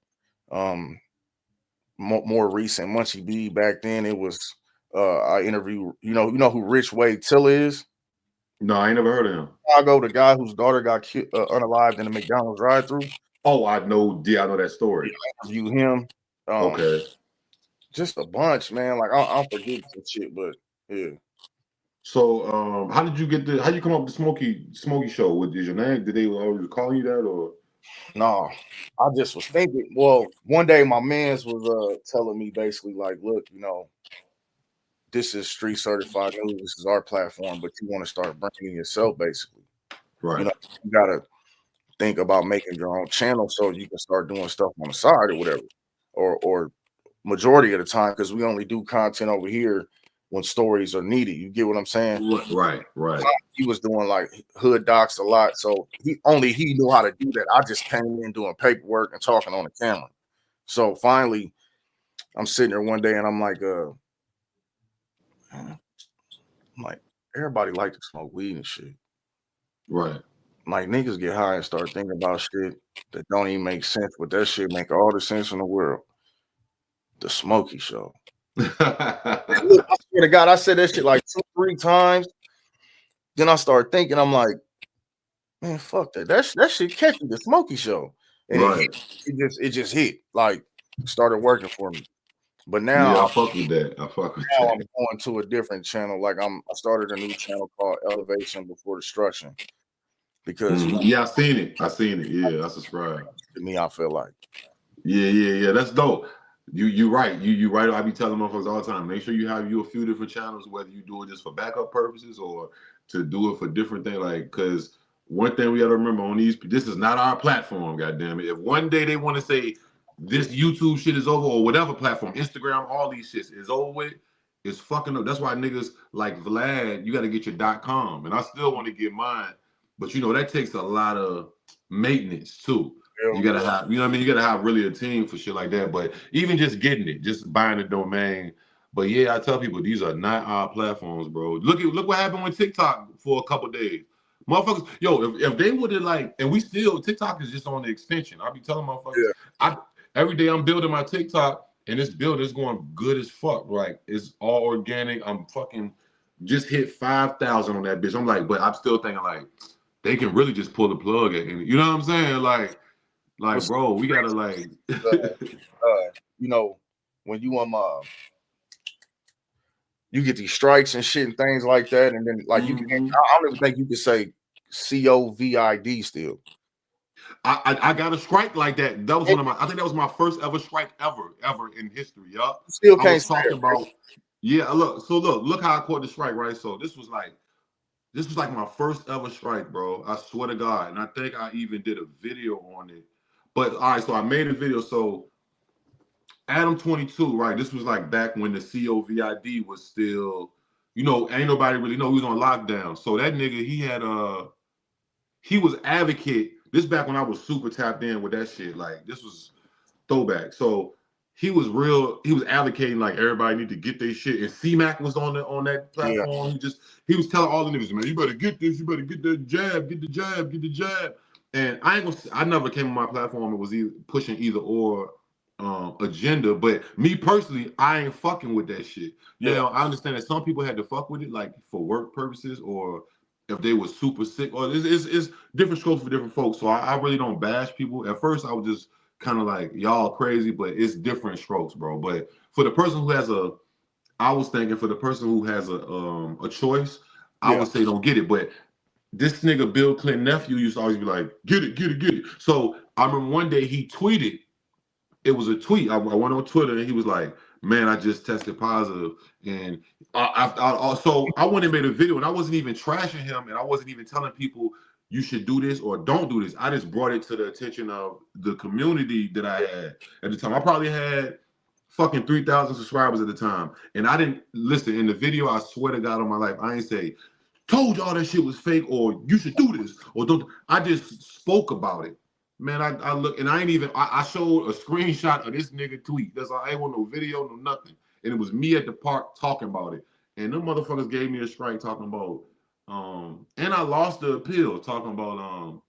more recent Munchie B. Back then it was I interviewed, you know who Rich Wade Tiller is? No, I ain't never heard of him. Chicago, the guy whose daughter got unalived in the McDonald's drive-through. Oh, I know that story. I interviewed him. Okay. Just a bunch, man. Like I'll forget some shit, but yeah. So, how did you how you come up with the Smoky Show? What is your name? Did they always call you that, or? No, I just was thinking. Well, one day my man's was telling me basically like, look, you know, this is street certified news. This is our platform, but you want to start branding yourself, basically. Right. You know, you gotta think about making your own channel so you can start doing stuff on the side or whatever, or majority of the time, because we only do content over here when stories are needed. You get what I'm saying? Right. He was doing like hood docs a lot, so he knew how to do that. I just came in doing paperwork and talking on the camera. So finally, I'm sitting there one day and I'm like, everybody like to smoke weed and shit. Right. Like niggas get high and start thinking about shit that don't even make sense, but that shit make all the sense in the world. The Smoky Show. Look, I swear to God, I said that shit like 2-3 times. Then I start thinking, I'm like, man, fuck that. That shit catchy, the Smoky Show. And right. it just hit. Like started working for me. But now yeah, I fuck with that. I'm going to a different channel. Like I started a new channel called Elevation Before Destruction. Because I seen it. Yeah, I subscribe. To me, I feel like. Yeah. That's dope. You right. You right. I be telling motherfuckers all the time. Make sure you have a few different channels, whether you do it just for backup purposes or to do it for different things. Like, because one thing we got to remember on this is not our platform. Goddamn it! If one day they want to say this YouTube shit is over or whatever platform, Instagram, all these shits is over with, it's fucking up. That's why niggas like Vlad, you got to get your .com, and I still want to get mine, but that takes a lot of maintenance too. You gotta have, you know what I mean? You gotta have really a team for shit like that. But even just getting it, just buying the domain. But yeah, I tell people these are not our platforms, bro. Look what happened with TikTok for a couple days. Motherfuckers, if they would have and we still TikTok is just on the extension. I'll be telling motherfuckers, every day I'm building my TikTok and this build is going good as fuck. Like it's all organic. I'm fucking just hit 5,000 on that bitch. I'm like, but I'm still thinking like they can really just pull the plug at you know what I'm saying? Like, bro, we gotta when you get these strikes and shit and things like that, and then like you can, I don't even think you can say COVID still. I got a strike like that. That was I think that was my first ever strike ever in history, y'all. Still can't say talking about. Yeah, look how I caught the strike, right? So this was like my first ever strike, bro. I swear to God. And I think I even did a video on it. But all right, so I made a video. So Adam 22, right? This was like back when the COVID was still, ain't nobody really know he was on lockdown. So that nigga, he was advocate. This back when I was super tapped in with that shit. Like this was throwback. So he was advocating like everybody need to get their shit. And C-Mac was on that platform. Yeah. He was telling all the niggas, man, you better get this, you better get the jab, get the jab. And I never came on my platform and was pushing either or agenda, but me personally, I ain't fucking with that shit. Yeah, I understand that some people had to fuck with it, like for work purposes or if they were super sick, or it's different strokes for different folks. So I really don't bash people. At first, I was just kind of like, y'all crazy, but it's different strokes, bro. But for the person who has I was thinking for the person who has a choice, I would say don't get it. But this nigga Bill Clinton nephew used to always be like, get it. So I remember one day he tweeted, it was a tweet. I went on Twitter and he was like, man, I just tested positive. And so I went and made a video and I wasn't even trashing him and I wasn't even telling people you should do this or don't do this. I just brought it to the attention of the community that I had at the time. I probably had fucking 3,000 subscribers at the time. And I didn't listen in the video. I swear to God on my life, I ain't say, told y'all that shit was fake or you should do this or don't. I just spoke about it. Man, I look and I ain't even. I showed a screenshot of this nigga tweet. That's all. I ain't want no video, no nothing. And it was me at the park talking about it. And them motherfuckers gave me a strike talking about. And I lost the appeal talking about.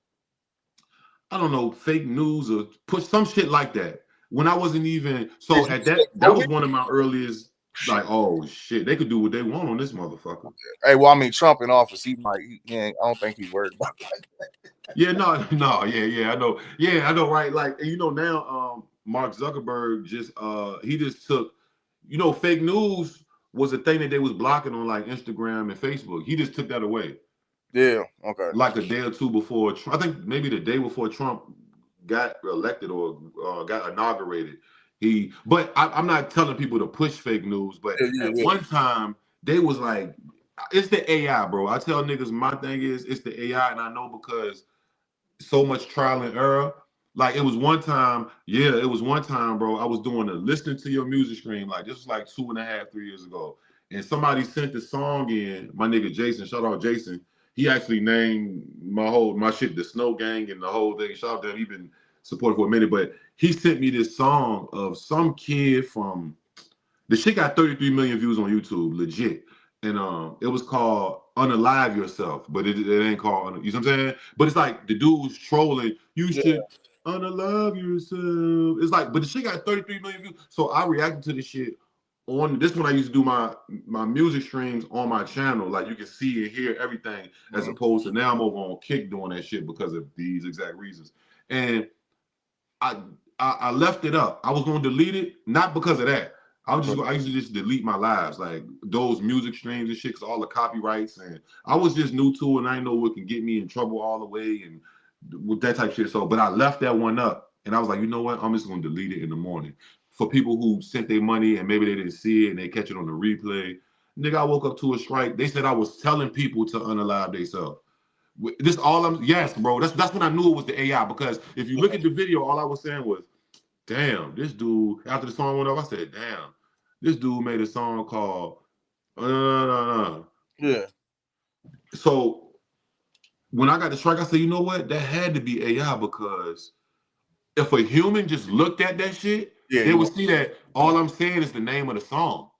I don't know, fake news or put some shit like that. When I wasn't even. So at that was one of my earliest. Like, oh shit, they could do what they want on this motherfucker. Hey, well, I mean, Trump in office, I don't think he's worried about that. Yeah, no, yeah, I know. Yeah, I know, right? Like, now, Mark Zuckerberg he just took, fake news was a thing that they was blocking on like Instagram and Facebook. He just took that away. Yeah, okay. Like a day or two before Trump, I think maybe the day before Trump got elected or got inaugurated, But I'm not telling people to push fake news. But at one time, they was like, it's the AI, bro. I tell niggas my thing is it's the AI, and I know because so much trial and error. Like it was one time, bro. I was doing a listening to your music stream. Like this was like 2.5, 3 years ago. And somebody sent the song in, my nigga Jason, shout out Jason. He actually named my shit the Snow Gang and the whole thing. Shout out to him. He been supported for a minute. But he sent me this song of some kid from the shit got 33 million views on YouTube, legit. And it was called Unalive Yourself, but it ain't called, you know what I'm saying? But it's like the dude's trolling, you should unalive yourself. It's like, but the shit got 33 million views. So I reacted to this shit on this one. I used to do my music streams on my channel. Like you can see and hear everything, as opposed to now I'm over on Kick doing that shit because of these exact reasons. And I left it up. I was gonna delete it, not because of that. I used to just delete my lives, like those music streams and shit, cause all the copyrights, and I was just new to it, and I didn't know what can get me in trouble all the way and with that type of shit. So, but I left that one up, and I was like, you know what? I'm just gonna delete it in the morning. For people who sent their money and maybe they didn't see it and they catch it on the replay, nigga, I woke up to a strike. They said I was telling people to unalive themselves. This all I'm yes, bro. That's when I knew it was the AI, because if you look at the video, all I was saying was, damn, this dude, after the song went off, I said, damn, this dude made a song called Yeah. So when I got the strike, I said, you know what? That had to be AI, because if a human just looked at that shit, they would see that all I'm saying is the name of the song.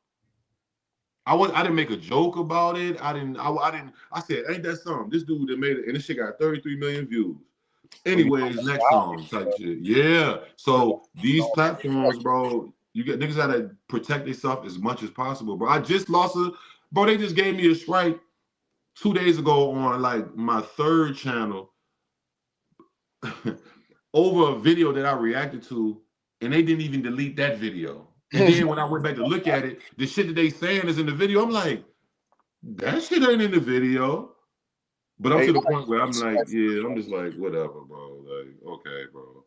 I didn't make a joke about it. I said, ain't that something? This dude that made it, and this shit got 33 million views. Anyways, next song type shit. Yeah. So these platforms, bro, you get niggas gotta protect themselves as much as possible, bro. I just lost bro. They just gave me a strike 2 days ago on like my third channel over a video that I reacted to, and they didn't even delete that video. And then when I went back to look at it, the shit that they saying is in the video. I'm like, that shit ain't in the video. But I'm to the point where I'm like, yeah, I'm just like, whatever, bro. Like, okay, bro.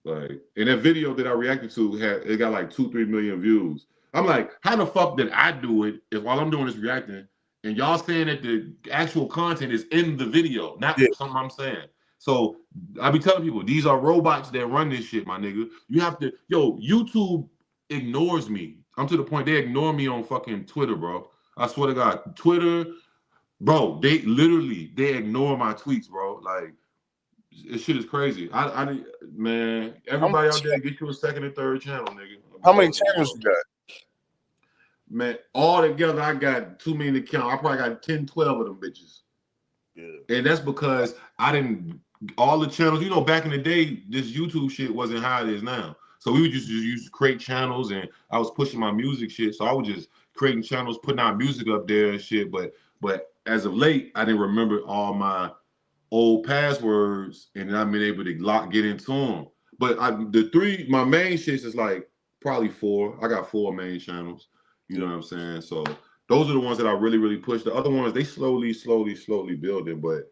Like, and that video that I reacted to it got like 2-3 million views. I'm like, how the fuck did I do it if while I'm doing this reacting and y'all saying that the actual content is in the video, not something I'm saying. So I be telling people, these are robots that run this shit, my nigga. You have to, YouTube ignores me. I'm to the point they ignore me on fucking Twitter, bro. I swear to God, Twitter, bro, they ignore my tweets, bro. Like, this shit is crazy. Man, everybody out there, get you a second and third channel, nigga. How many channels you got? Man, all together, I got too many to count. I probably got 10, 12 of them bitches. Yeah. And that's because I didn't, all the channels, back in the day, this YouTube shit wasn't how it is now. So we would just use to create channels, and I was pushing my music shit. So I was just creating channels, putting out music up there and shit. But as of late, I didn't remember all my old passwords, and then I've been able to get into them. But my main shits is like probably 4. I got 4 main channels. You know what I'm saying? So those are the ones that I really, really push. The other ones, they slowly building. But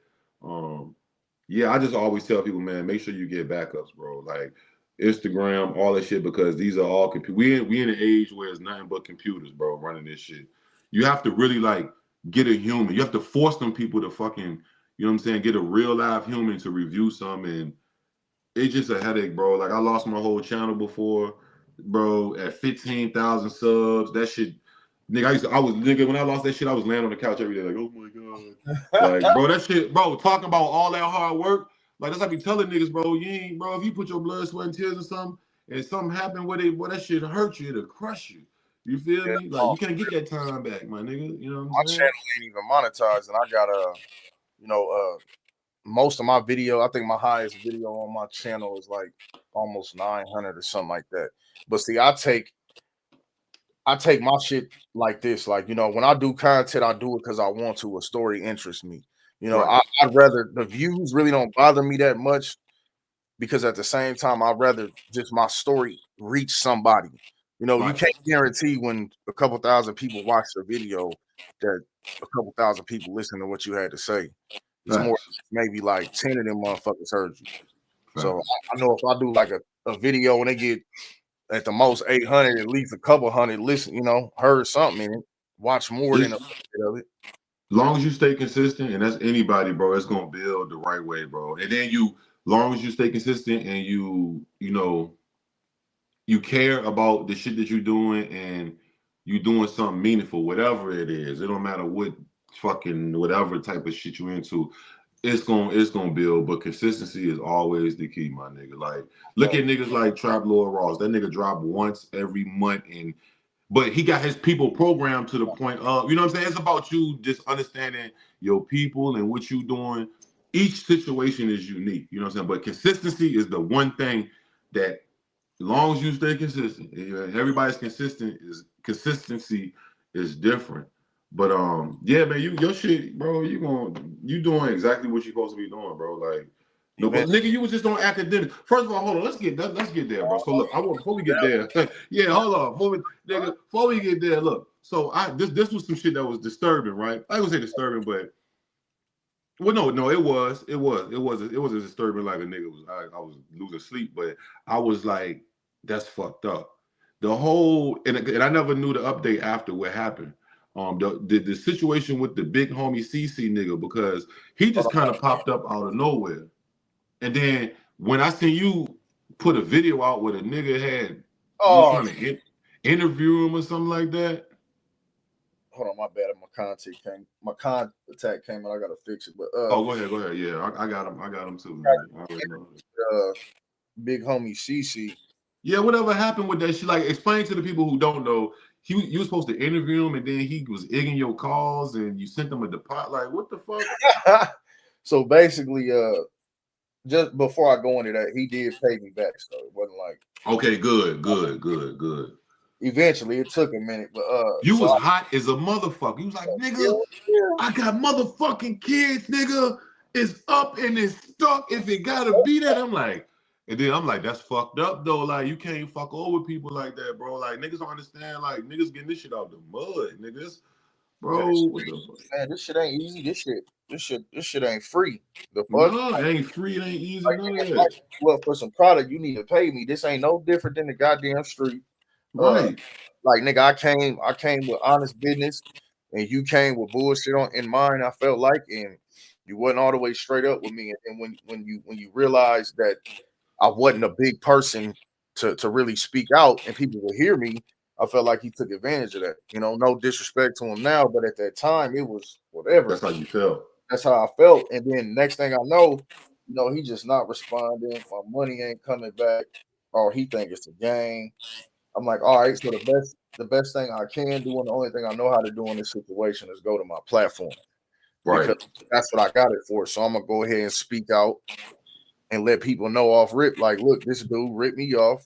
yeah, I just always tell people, man, make sure you get backups, bro. Like Instagram, all that shit, because these are all we in an age where it's nothing but computers, bro, running this shit. You have to really like get a human. You have to force them people to fucking, you know what I'm saying, get a real live human to review some, and it's just a headache, bro. Like I lost my whole channel before, bro, at 15,000 subs. That shit, nigga, when I lost that shit, I was laying on the couch every day, like, oh my God. Like, bro, that shit, bro, talking about all that hard work, like that's like I be telling niggas, bro, if you put your blood, sweat, and tears or something, and something happened with it, boy, that shit hurt you, it'll crush you. You feel me? Like you can't get that time back, my nigga. You know what I'm saying? My channel ain't even monetized, and I got most of my video, I think my highest video on my channel is like almost 900 or something like that. But see, I take my shit like this. Like, when I do content, I do it because I want to. A story interests me. I'd rather, the views really don't bother me that much, because at the same time, I'd rather just my story reach somebody. You can't guarantee when a couple thousand people watch the video that a couple thousand people listen to what you had to say. It's more maybe like 10 of them motherfuckers heard you. So I know if I do like a video and they get at the most 800, at least a couple hundred listen, heard something in it, watch more than a bit of it. Long as you stay consistent, and that's anybody, bro, it's gonna build the right way, bro. And then long as you stay consistent and you care about the shit that you're doing and you doing something meaningful, whatever it is. It don't matter what fucking whatever type of shit you into. It's gonna build, but consistency is always the key, my nigga. Like, look at niggas like Trap Lord Ross. That nigga drop once every month, but he got his people programmed to the point of, you know what I'm saying? It's about you just understanding your people and what you doing. Each situation is unique, you know what I'm saying? But consistency is the one thing that, as long as you stay consistent, everybody's consistency is different. But yeah, man, your shit, bro, you doing exactly what you're supposed to be doing, bro. Like, no, but nigga, you was just on academic. First of all, hold on, let's get there, bro. So look, before we get there, yeah, hold on, before we get there, look. So this was some shit that was disturbing, right? I would say disturbing, but well, no, it was disturbing. Like a nigga was, I was losing sleep, but I was like, that's fucked up. The whole and I never knew the update after what happened. The situation with the big homie CC nigga, because he just kind of popped up out of nowhere, and then when I seen you put a video out where a nigga you was trying to interview him or something like that. Hold on, my bad. My contact came and I gotta fix it. But go ahead. Yeah, I got him too. Big homie CC. Yeah, whatever happened with that shit? Like, explain to the people who don't know. You were supposed to interview him, and then he was egging your calls, and you sent him a deposit. Like, what the fuck? So basically, just before I go into that, he did pay me back, so it wasn't like. Okay, good. Eventually, it took a minute, but you was hot as a motherfucker. You was like, nigga, I got motherfucking kids, nigga. It's up and it's stuck. If it gotta be that, I'm like. And then I'm like, that's fucked up though. Like, you can't fuck over people like that, bro. Like, niggas don't understand. Like, niggas getting this shit out the mud, niggas. Bro, man, this shit ain't easy. This shit ain't free. The fuck? No, it ain't free. It ain't easy. Like, none of that. Well, for some product, you need to pay me. This ain't no different than the goddamn street. Right. Like, nigga, I came with honest business, and you came with bullshit in mind. I felt like, and you wasn't all the way straight up with me. And when you realized that I wasn't a big person to really speak out and people would hear me, I felt like he took advantage of that. No disrespect to him now, but at that time it was whatever. That's how you felt. That's how I felt. And then next thing I know, he just not responding. My money ain't coming back. Or he think it's a game. I'm like, all right, so the best thing I can do, and the only thing I know how to do in this situation is go to my platform. Right. Because that's what I got it for. So I'm gonna go ahead and speak out and let people know off rip, like, look, this dude ripped me off.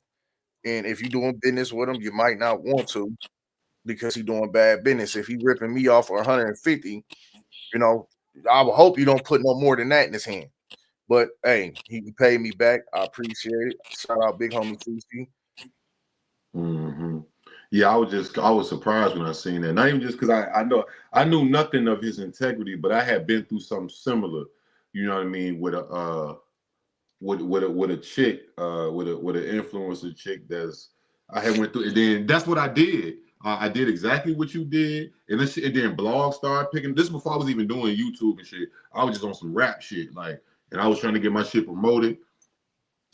And if you're doing business with him, you might not want to because he's doing bad business. If he ripping me off for 150, I would hope you don't put no more than that in his hand. But hey, he paid me back. I appreciate it. Shout out big homie CC. Mm-hmm. Yeah, I was surprised when I seen that. Not even just because I knew nothing of his integrity, but I had been through something similar. You know what I mean? With a chick, with an influencer chick I had went through, and then that's what I did. I did exactly what you did, and then blogs started picking. This before I was even doing YouTube and shit. I was just on some rap shit, like, and I was trying to get my shit promoted,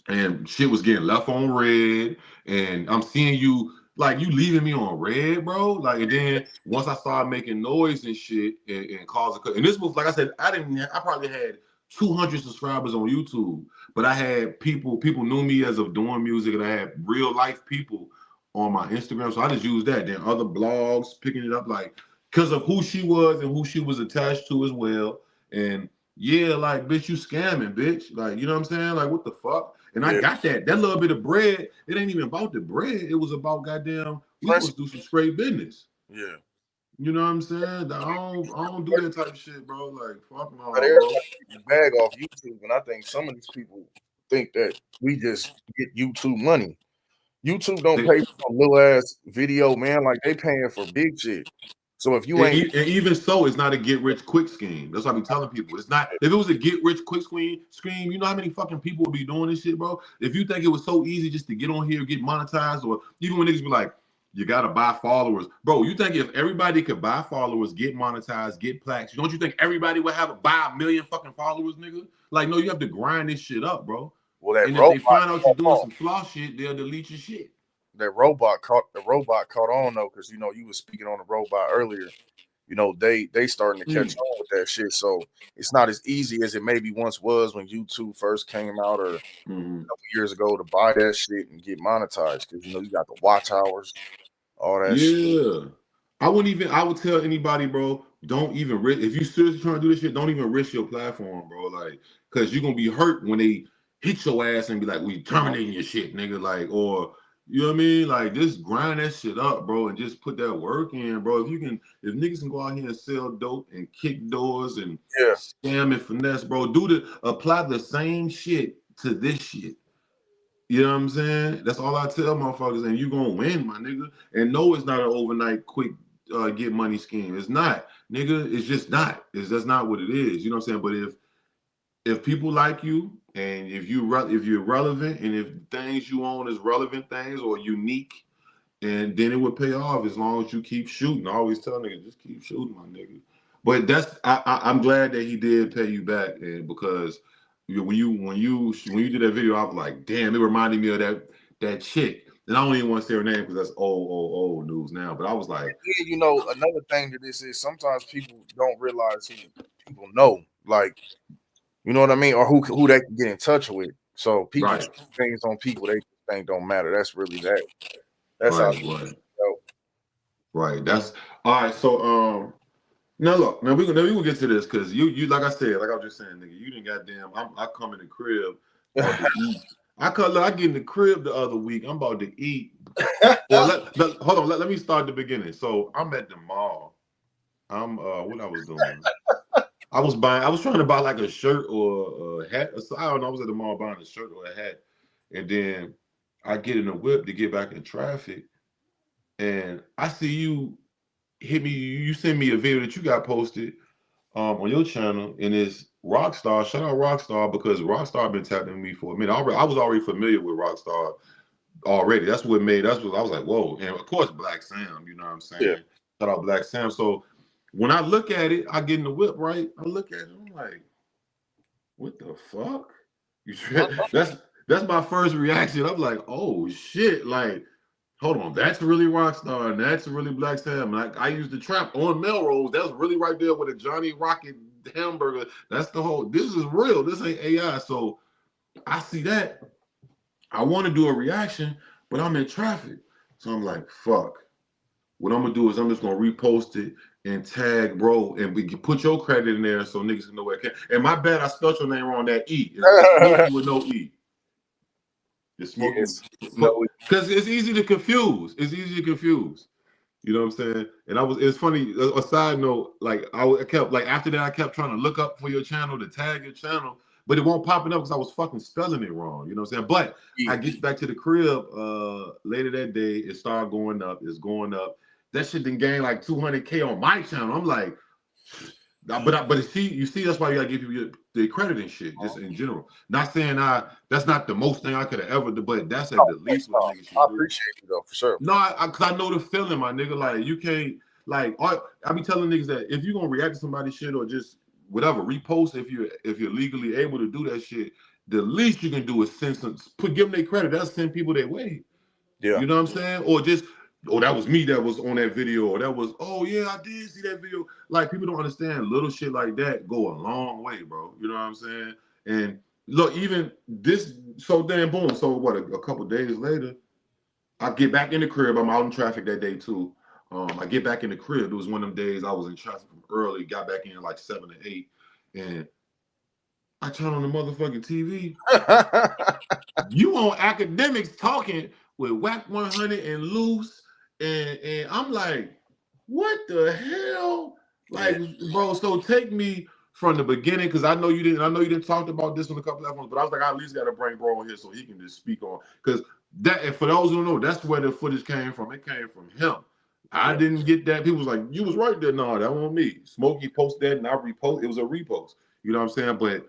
and shit was getting left on red, and I'm seeing you leaving me on red, bro. Like, and then once I started making noise and shit and causing, and this was, like I said, I probably had 200 subscribers on YouTube, but I had people knew me as of doing music, and I had real life people on my Instagram, so I just used that. Then other blogs picking it up, like, because of who she was and who she was attached to as well. And yeah, like, bitch, you scamming, bitch. Like, you know what I'm saying? Like, what the fuck? And I got that little bit of bread. It ain't even about the bread. It was about goddamn, we supposed to do some straight business. Yeah. You know what I'm saying? I don't do that type of shit, bro. Like, fuck no, bro. The bag off YouTube, and I think some of these people think that we just get YouTube money. YouTube don't pay for a little ass video, man. Like, they paying for big shit. So if you ain't, and even so, it's not a get rich quick scheme. That's what I be telling people. It's not. If it was a get rich quick scheme, you know how many fucking people would be doing this shit, bro? If you think it was so easy just to get on here, get monetized, or even when niggas be like, you gotta buy followers, bro. You think if everybody could buy followers, get monetized, get plaques, don't you think everybody would have buy a million fucking followers, nigga? Like, no, you have to grind this shit up, bro. well, that And if they robot, find out you're doing some flaw shit, they'll delete your shit. that robot caught on though, because you know you was speaking on the robot earlier. You know they starting to catch on with that shit. So it's not as easy as it maybe once was when YouTube first came out or a couple years ago to buy that shit and get monetized, because you know you got the watch hours, all that shit. Yeah. I would tell anybody, bro, don't even risk. If you seriously trying to do this shit, don't even risk your platform, bro. Like, cause you're gonna be hurt when they hit your ass and be like, we terminating your shit, nigga. Like, or you know what I mean? Like, just grind that shit up, bro, and just put that work in, bro. If niggas can go out here and sell dope and kick doors and scam and finesse, bro, apply the same shit to this shit. You know what I'm saying? That's all I tell motherfuckers, and you gonna win, my nigga. And no, it's not an overnight quick get money scheme. It's not, nigga. It's just not. That's not what it is. You know what I'm saying? But if people like you, and if you're relevant, and if things you own is relevant things or unique, and then it would pay off as long as you keep shooting. I always tell niggas, just keep shooting, my nigga. But I'm glad that he did pay you back, and because when you did that video, I was like, damn, it reminded me of that chick. And I don't even want to say her name because that's old news now. But I was like, yeah, you know, another thing to this is sometimes people don't realize who people know, like, you know what I mean, or who they can get in touch with. So people things on people they think don't matter. That's really that. That's how. Right. That's all right. So now look, now we gonna get to this because you like I said, like I was just saying, nigga, you didn't goddamn. I come in the crib about to eat. I get in the crib the other week. I'm about to eat. Well, hold on. Let me start the beginning. So I'm at the mall. I'm what I was doing. I was trying to buy like a shirt or a hat. So I don't know. I was at the mall buying a shirt or a hat, and then I get in the whip to get back in traffic, and I see you hit me. You send me a video that you got posted on your channel, and it's Rockstar. Shout out Rockstar because Rockstar been tapping me for a minute. I was already familiar with Rockstar already. That's what I was like, whoa. And of course, Black Sam. You know what I'm saying? Yeah. Shout out Black Sam. So when I look at it, I get in the whip, right? I look at it, I'm like, what the fuck? That's my first reaction. I'm like, oh shit, like, hold on, that's really Rockstar, and that's really Black Sam. Like, I used the trap on Melrose. That's really right there with a Johnny Rocket hamburger. That's the whole. This is real. This ain't AI. So I see that. I want to do a reaction, but I'm in traffic. So I'm like, fuck. What I'm gonna do is I'm just gonna repost it and tag bro, and we can put your credit in there so niggas can know where it came. And my bad, I spelled your name wrong. That E. It's Smoky with no E. It's Smoky because it's easy to confuse. It's easy to confuse. You know what I'm saying? And it's funny. A side note, like I kept like after that, I kept trying to look up for your channel to tag your channel, but it won't popping up because I was fucking spelling it wrong. You know what I'm saying? But I get back to the crib later that day. It started going up. It's going up. That shit didn't gain like 200K on my channel. I'm like, but you see, that's why you gotta give people the credit and shit, just in general. Not saying that's not the most thing I could have ever done, but that's at the least what niggas should do. I appreciate you though, for sure. No, cause I know the feeling, my nigga. Like you can't, like I be telling niggas that if you gonna react to somebody's shit or just whatever, repost if you're legally able to do that shit, the least you can do is give them their credit. That's send people their way. Yeah. You know what I'm saying? Or just, oh, that was me that was on that video, or that was, oh yeah, I did see that video. Like people don't understand little shit like that go a long way, bro. You know what I'm saying? And look, even this, so then boom, so what, a couple days later, I get back in the crib. I'm out in traffic that day too. I get back in the crib. It was one of them days I was in traffic from early, got back in like 7 or 8, and I turn on the motherfucking TV. You on academics talking with Whack 100 and Loose, and I'm like, what the hell? Like, bro, so take me from the beginning, because I know you didn't talk about this on a couple of ones, but I was like, I at least got to bring bro on here so he can just speak on, because that, and for those who don't know, that's where the footage came from. It came from him. I didn't get that. People was like, you was right there. No, that wasn't me. Smokey posted that and I repost. It was a repost. You know what I'm saying? But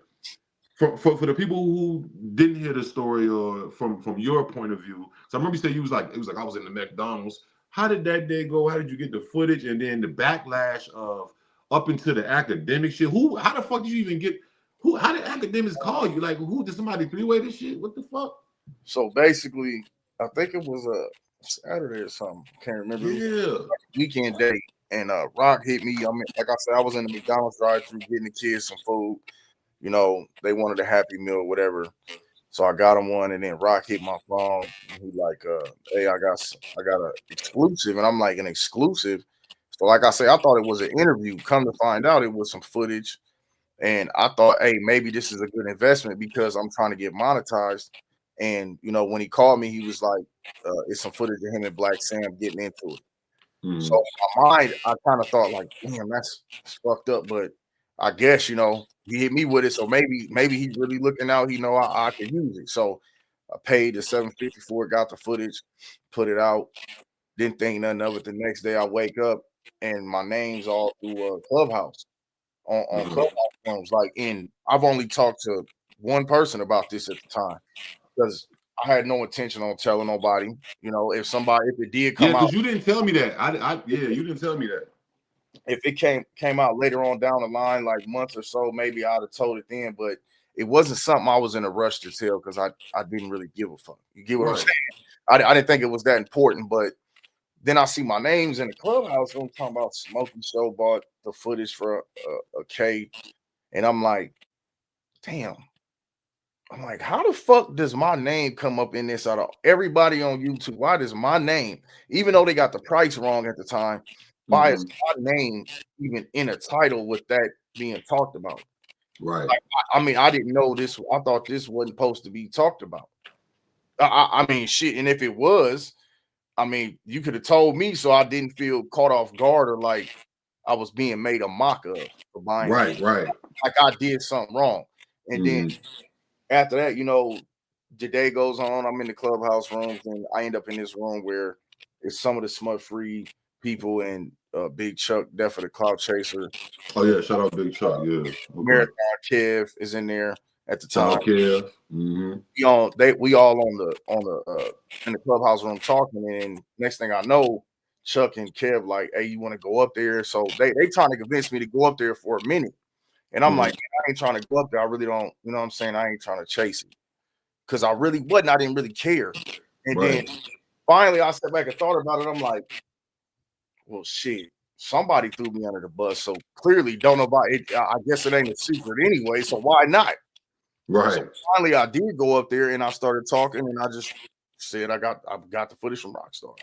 for the people who didn't hear the story or from your point of view, so I remember you said you was like, it was like I was in the McDonald's. How did that day go? How did you get the footage and then the backlash of up into the academic shit? Who? How the fuck did you even get? Who? How did academics call you? Like, who did somebody three-way this shit? What the fuck? So basically, I think it was a Saturday or something. Can't remember. Yeah. Weekend day, and Rock hit me. I mean, like I said, I was in the McDonald's drive-thru getting the kids some food. You know, they wanted a Happy Meal, whatever. So I got him one, and then Rock hit my phone. And he like, hey, I got a exclusive, and I'm like, an exclusive. So like I say, I thought it was an interview. Come to find out, it was some footage, and I thought, hey, maybe this is a good investment because I'm trying to get monetized. And you know, when he called me, he was like, it's some footage of him and Black Sam getting into it. So in my mind, I kind of thought like, damn, that's fucked up. But I guess, you know, he hit me with it. So maybe he's really looking out. He know I could use it. So I paid the $750 for it, got the footage, put it out. Didn't think nothing of it. The next day I wake up and my name's all through Clubhouse on Clubhouse forums. Like, I've only talked to one person about this at the time because I had no intention on telling nobody. You know, if it did come out, because you didn't tell me that. You didn't tell me that. If it came out later on down the line, like months or so, maybe I'd have told it then. But it wasn't something I was in a rush to tell because I didn't really give a fuck. You get what I'm saying? I didn't think it was that important. But then I see my names in the Clubhouse room talking about Smoky Show bought the footage for a K, and I'm like, damn. I'm like, how the fuck does my name come up in this out of everybody on YouTube? Why does my name, even though they got the price wrong at the time, why is my name even in a title with that being talked about? Right. Like, I mean, I didn't know this. I thought this wasn't supposed to be talked about. I mean, shit. And if it was, I mean, you could have told me so I didn't feel caught off guard or like I was being made a mock of for buying. Right. Like I did something wrong. And then after that, you know, the day goes on. I'm in the Clubhouse rooms, and I end up in this room where it's some of the smut-free people and Big Chuck, Death of the Cloud Chaser. Oh yeah, shout out Big Chuck. Yeah, okay. Marathon Kev is in there at the time. Kev. We all on the in the Clubhouse room talking, and next thing I know, Chuck and Kev like, hey, you want to go up there? So they trying to convince me to go up there for a minute. And I'm like, I ain't trying to go up there. I really don't, you know what I'm saying? I ain't trying to chase it. Because I really wasn't. I didn't really care. And then finally I sat back and thought about it. I'm like, well, shit, somebody threw me under the bus. So clearly don't know about it. I guess it ain't a secret anyway. So why not? Right. So finally I did go up there and I started talking and I just said I got the footage from Rockstar.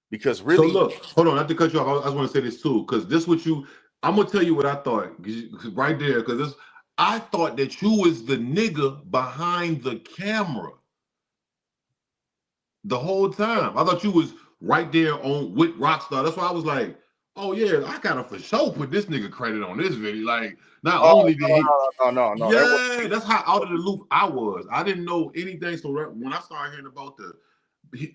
Because really. So look, hold on, not to cut you off. I just want to say this too, because this what you. I'm gonna tell you what I thought right there, because I thought that you was the nigga behind the camera the whole time. I thought you was right there on with Rockstar. That's why I was like, oh yeah, I kind of for sure put this nigga credit on this video. Like, not only did he, no, yeah, that's how out of the loop I was. I didn't know anything. So when I started hearing about the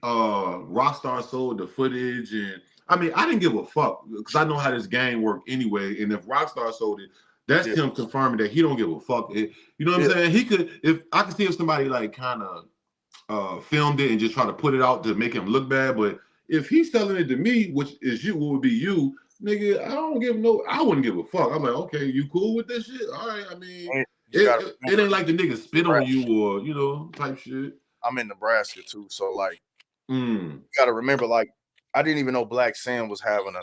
Rockstar sold the footage, and I mean, I didn't give a fuck because I know how this game worked anyway. And if Rockstar sold it, that's him confirming that he don't give a fuck. You know what I'm saying? He could, if I could see if somebody like kind of filmed it and just try to put it out to make him look bad, but if he's selling it to me, which is you, what would be you, nigga, I wouldn't give a fuck. I'm like, okay, you cool with this shit? All right. I mean, it ain't like the nigga spit on you or, you know, type shit. I'm in Nebraska too, so like, you gotta remember, like, I didn't even know Black Sam was having a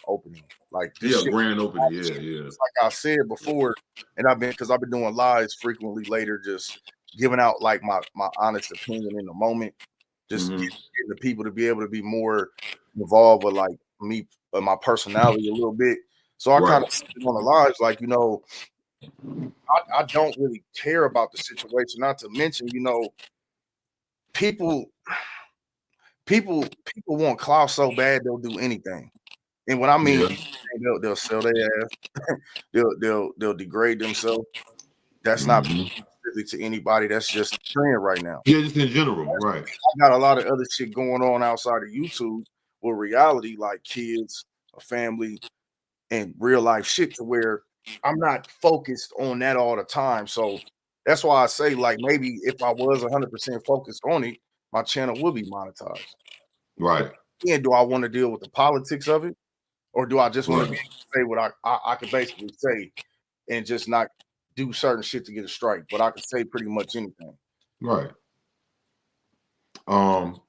opening like this. Yeah, grand opening. Yeah. Like I said before, and I've been doing lives frequently later, just giving out like my honest opinion in the moment, just getting the people to be able to be more involved with like me, my personality a little bit. So I kind of on the lives, like, you know, I don't really care about the situation. Not to mention, you know, people want clout so bad they'll do anything. And what I mean, they'll sell their ass, they'll degrade themselves. That's not specific to anybody. That's just a trend right now. Yeah, just in general, right? I got a lot of other shit going on outside of YouTube with reality, like kids, a family, and real life shit, to where I'm not focused on that all the time. So that's why I say, like, maybe if I was 100% focused on it, my channel would be monetized. But Right. again, do I want to deal with the politics of it, or do I just want to be Right. able to say what I could basically say and just not do certain shit to get a strike? But I could say pretty much anything. Right. Um.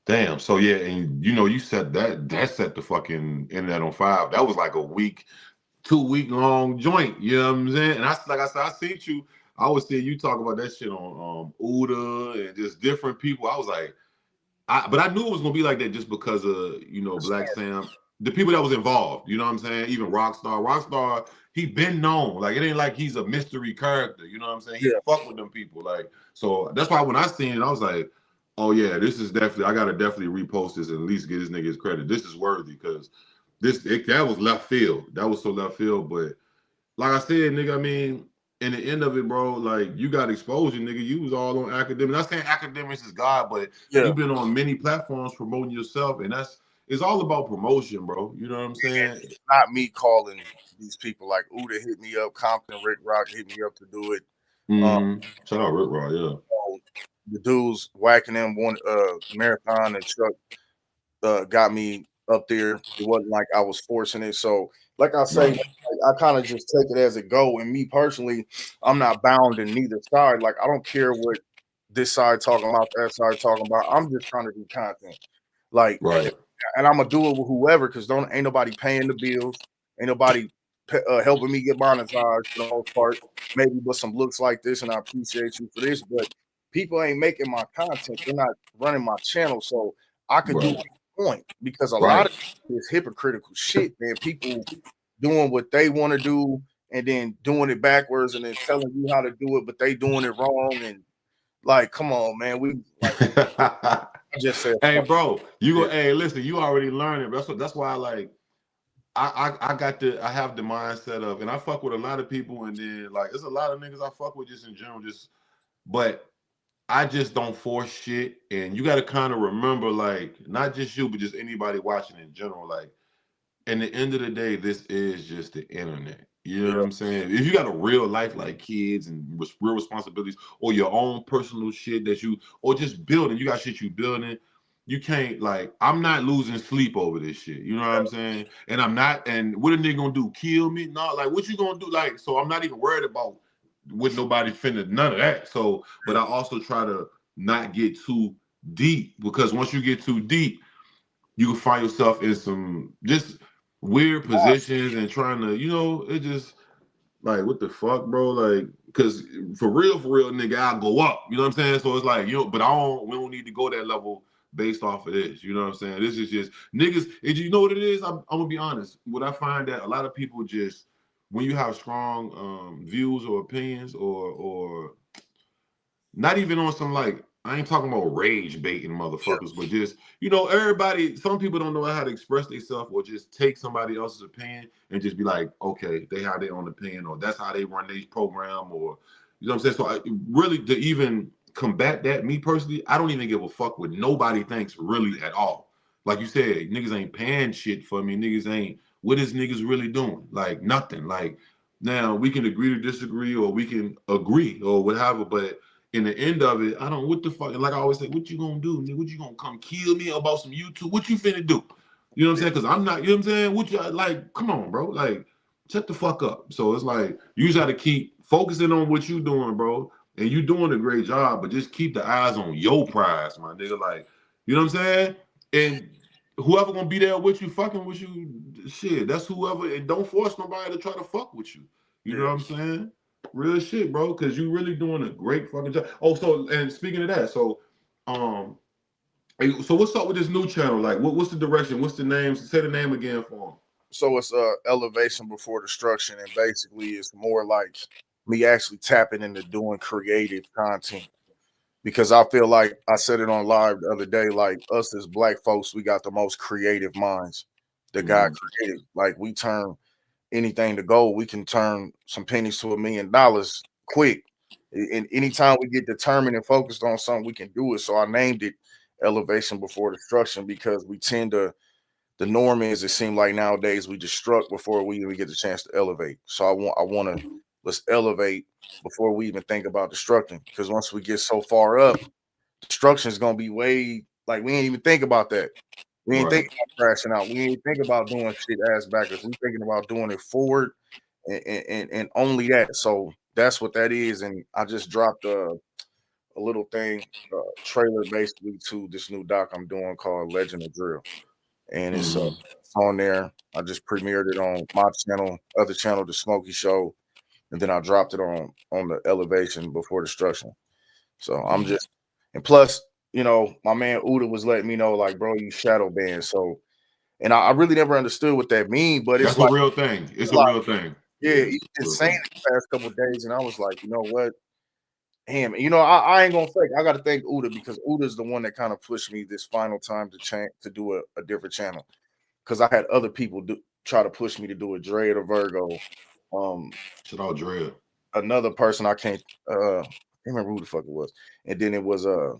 Damn. So yeah, and you said that set the fucking internet on fire. That was like a week, 2 week long joint. You know what I'm saying? And like I said, I seen you. I was seeing you talk about that shit on Uda and just different people. I was like, but I knew it was gonna be like that just because of Black Sam, the people that was involved. You know what I'm saying? Even Rockstar, he been known. Like it ain't like he's a mystery character. You know what I'm saying? He Yeah, fuck with them people. Like so that's why when I seen it, I was like, oh yeah, this is definitely. I gotta definitely repost this and at least get this nigga his credit. This is worthy because that was left field. That was so left field. But like I said, nigga, I mean, in the end of it, bro, like you got exposure, nigga. You was all on academics. Not saying academics is God, but yeah. you've been on many platforms promoting yourself, and it's all about promotion, bro. You know what I'm saying? Not me calling these people. Like Uda hit me up, Compton, Rick Rock hit me up to do it. Shout out Rick Rock, yeah. The dudes whacking them one marathon and Chuck got me up there. It wasn't like I was forcing it. So, like I say, Right, I kind of just take it as it go. And me personally, I'm not bound in neither side. Like I don't care what this side talking about, that side talking about. I'm just trying to do content. Like, right, and I'm gonna do it with whoever, because ain't nobody paying the bills, ain't nobody helping me get monetized for the most part. Maybe with some looks like this, and I appreciate you for this, but people ain't making my content. They're not running my channel, so I could do right, my point, because a lot right. of this hypocritical shit, man. People doing what they want to do and then doing it backwards and then telling you how to do it, but they doing it wrong. And like, come on, man. We like I just said, Hey, fuck bro, it. hey, listen, you already learned it. That's why like I have the mindset of, and I fuck with a lot of people, and then like there's a lot of niggas I fuck with just in general, but I just don't force shit. And you got to kind of remember, like, not just you, but just anybody watching in general. Like, in the end of the day, this is just the internet. You know what Yeah, I'm saying? If you got a real life like kids and real responsibilities, or your own personal shit or just building, you got shit you building. You can't like. I'm not losing sleep over this shit. You know what I'm saying? And I'm not. And what are they gonna do? Kill me? No. Like, what you gonna do? Like, so I'm not even worried about with nobody finna none of that. So, but I also try to not get too deep, because once you get too deep, you can find yourself in some just weird positions and trying to, it just like, what the fuck, bro? Like, because for real, nigga, I'll go up. You know what I'm saying? So it's like, but we don't need to go that level based off of this. You know what I'm saying? This is just niggas. And you know what it is? I'm gonna be honest. What I find that a lot of people just, when you have strong views or opinions, or not even on some, like, I ain't talking about rage baiting yeah, motherfuckers, but just, everybody, some people don't know how to express themselves, or just take somebody else's opinion and just be like, okay, they have their own opinion, or that's how they run their program, or, you know what I'm saying? So really, to even combat that, me personally, I don't even give a fuck what nobody thinks really at all. Like you said, niggas ain't paying shit for me. Niggas ain't, what is niggas really doing? Like nothing. Like, now we can agree to disagree, or we can agree or whatever, but in the end of it, I don't, what the fuck, like I always say, what you gonna do, nigga? What you gonna come kill me about some YouTube? What you finna do? You know what I'm yeah, saying? Because I'm not, you know what I'm saying? What you, like, come on, bro. Like, shut the fuck up. So it's like, you just gotta keep focusing on what you doing, bro. And you doing a great job, but just keep the eyes on your prize, my nigga. Like, you know what I'm saying? And whoever gonna be there with you, fucking with you, shit, that's whoever. And don't force nobody to try to fuck with you. You know yeah. what I'm saying? Real shit, bro, because you really doing a great fucking job. Oh, so, and speaking of that, so um so what's up with this new channel? Like, what's the direction? What's the name? Say the name again for him. So it's elevation before destruction, and basically it's more like me actually tapping into doing creative content, because I feel like I said it on live the other day, like us as black folks, we got the most creative minds that God Mm-hmm. created. Like we turn anything to gold. We can turn some pennies to $1,000,000 quick. And anytime we get determined and focused on something, we can do it. So I named it elevation before destruction, because we tend to, the norm is, it seems like nowadays we destruct before we even get the chance to elevate. So I want to, let's elevate before we even think about destructing, because once we get so far up, destruction is gonna be way, like, we ain't even think about that. We ain't Right. thinking about crashing out. We ain't think about doing shit ass backwards. We thinking about doing it forward, and only that. So that's what that is. And I just dropped a little thing, trailer basically to this new doc I'm doing called Legend of Drill, and it's on there. I just premiered it on my channel, other channel, the Smoky Show, and then I dropped it on the Elevation Before Destruction. So I'm just, and plus, you know, my man Uda was letting me know, like, bro, you shadow banned. So, and I really never understood what that mean, but it's That's a like, real thing. It's a real thing. yeah, It's he's a been real saying thing. it the past couple of days, and I was like, you know what, damn, you know, I ain't gonna fake. I got to thank Uda, because Uda's the one that kind of pushed me this final time to change, to do a different channel, because I had other people try to push me to do a Dre or Virgo. Shout out Drill. Another person I can't remember who the fuck it was, and then it was uh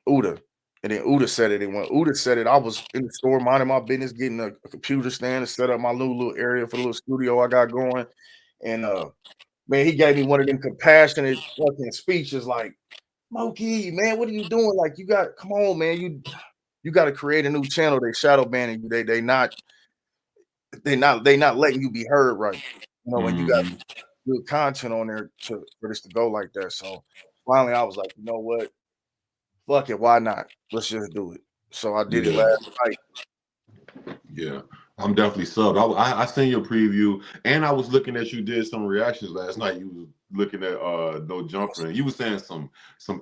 Uda. And then Uda said it. And when Uda said it, I was in the store minding my business, getting a computer stand to set up my little area for the little studio I got going. And man, he gave me one of them compassionate fucking speeches like, Smoky, man, what are you doing? Like, you got, come on, man, you got to create a new channel. They shadow banning you. They not letting you be heard right. You know, when you got good content on there for this to go like that. So finally I was like, you know what? Fuck it, why not? Let's just do it. So I did it Yeah. last night. Yeah, I'm definitely subbed. I seen your preview, and I was looking at you did some reactions last night. You was looking at No Jumper, and you was saying some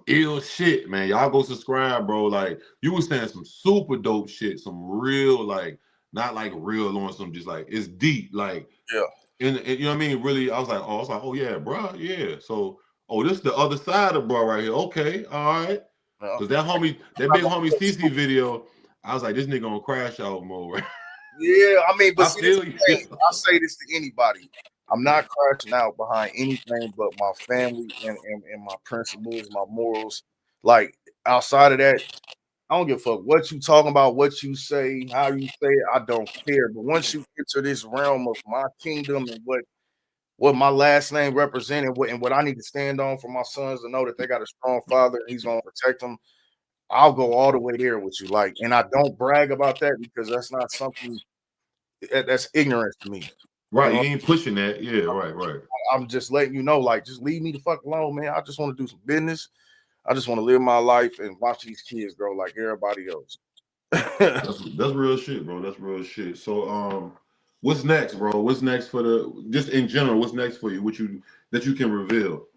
ill shit, man. Y'all go subscribe, bro. Like you was saying some super dope shit, some real like not like real on some just like it's deep, like Yeah. and you know what I mean. Really, I was like, oh yeah, bro, yeah. So oh, this is the other side of bro right here. Okay, all right. No, Cause that homie, that I'm not big gonna homie say CC stupid. video, I was like, this nigga on crash out mode, right? Yeah, I mean, but I see, this is feel you. the thing. I say this to anybody. I'm not crashing out behind anything but my family and my principles, my morals. Like, outside of that, I don't give a fuck what you talking about, what you say, how you say it. I don't care. But once you enter this realm of my kingdom and what my last name represented, what I need to stand on for my sons to know that they got a strong father and he's gonna protect them, I'll go all the way there with you. Like, and I don't brag about that because that's not something that's ignorance to me. You Right, know, you ain't pushing that. Yeah, right, right. I'm just letting you know, like, just leave me the fuck alone, man. I just want to do some business. I just want to live my life and watch these kids grow like everybody else. That's real shit, bro. That's real shit. So what's next, bro? What's next for the just in general, what's next for you? What you that you can reveal?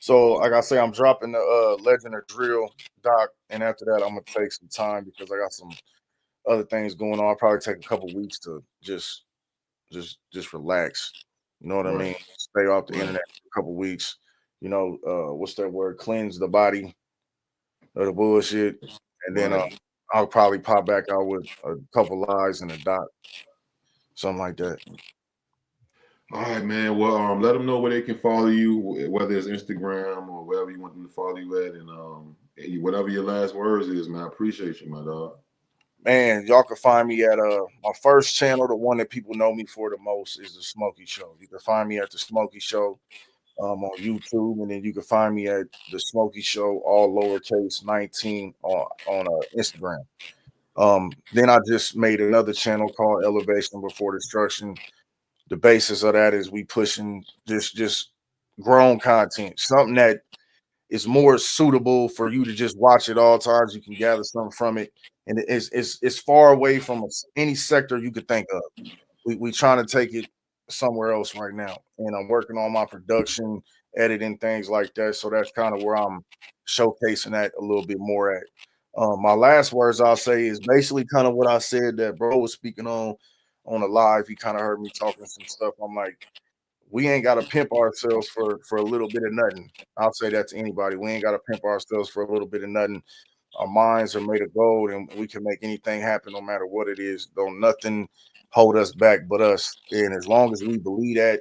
So, like I say, I'm dropping the Legend of Drill doc, and after that, I'm gonna take some time because I got some other things going on. I'll probably take a couple weeks to just relax. You know what I Right, mean? Stay off the right, internet for a couple weeks. You know, what's that word? Cleanse the body of the bullshit, and then right. I'll probably pop back out with a couple lies and a dot, something like that. All right, man. Well, let them know where they can follow you, whether it's Instagram or wherever you want them to follow you at, and whatever your last words is, man. I appreciate you, my dog. Man, y'all can find me at my first channel, the one that people know me for the most, is the Smoky Show. You can find me at the Smoky Show on YouTube, and then you can find me at the Smoky Show, all lowercase 19 on Instagram. Then I just made another channel called Elevation Before Destruction. The basis of that is we pushing just grown content, something that is more suitable for you to just watch at all times. You can gather something from it, and it's far away from any sector you could think of. We trying to take it somewhere else right now, and I'm working on my production, editing, things like that. So that's kind of where I'm showcasing that a little bit more at. My last words I'll say is basically kind of what I said that bro was speaking on a live. He kind of heard me talking some stuff. I'm like, we ain't got to pimp ourselves for a little bit of nothing. I'll say that to anybody. We ain't got to pimp ourselves for a little bit of nothing. Our minds are made of gold, and we can make anything happen no matter what it is. Don't nothing hold us back but us. And as long as we believe that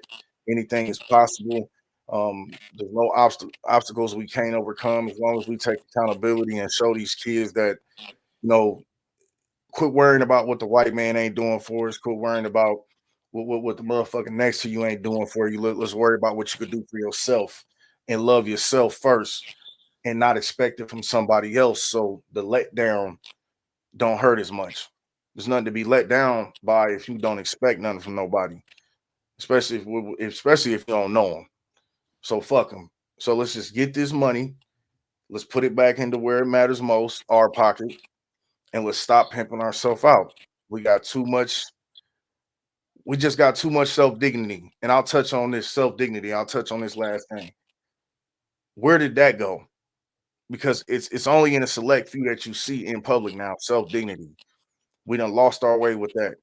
anything is possible, There's no obstacles we can't overcome as long as we take accountability and show these kids that, quit worrying about what the white man ain't doing for us. Quit worrying about what the motherfucker next to you ain't doing for you. Let's worry about what you could do for yourself and love yourself first and not expect it from somebody else. So the letdown don't hurt as much. There's nothing to be let down by if you don't expect nothing from nobody, especially if you don't know them. So fuck them. So let's just get this money. Let's put it back into where it matters most, our pocket, and let's stop pimping ourselves out. We got too much. We just got too much self dignity, and I'll touch on this self dignity. I'll touch on this last thing. Where did that go? Because it's only in a select few that you see in public now. Self dignity. We done lost our way with that.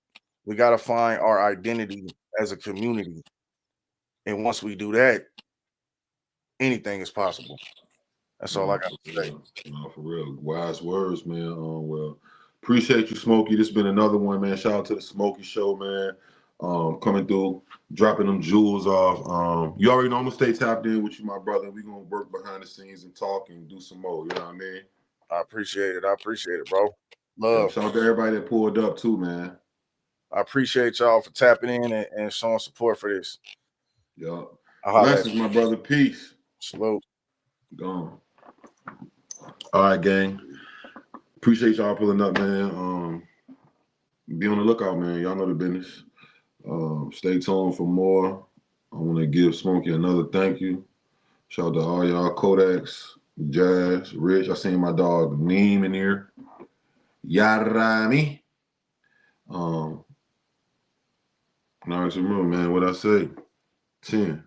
We got to find our identity as a community, and once we do that, anything is possible. That's all I got to say. No, for real. Wise words, man. Well, appreciate you, Smoky. This has been another one, man. Shout out to the Smoky Show, man. Coming through, dropping them jewels off. You already know I'm gonna stay tapped in with you, my brother. We gonna work behind the scenes and talk and do some more. You know what I mean? I appreciate it, bro. Yeah, Love. shout out to everybody that pulled up too, man. I appreciate y'all for tapping in and showing support for this. Yeah. Blessings, my brother. Peace. Salute. Gone. All right, gang. Appreciate y'all pulling up, man. Be on the lookout, man. Y'all know the business. Stay tuned for more. I want to give Smokey another thank you. Shout out to all y'all Kodaks, Jazz, Rich. I seen my dog Neem in here. Yarami. Now it's a room, man. What I say? 10.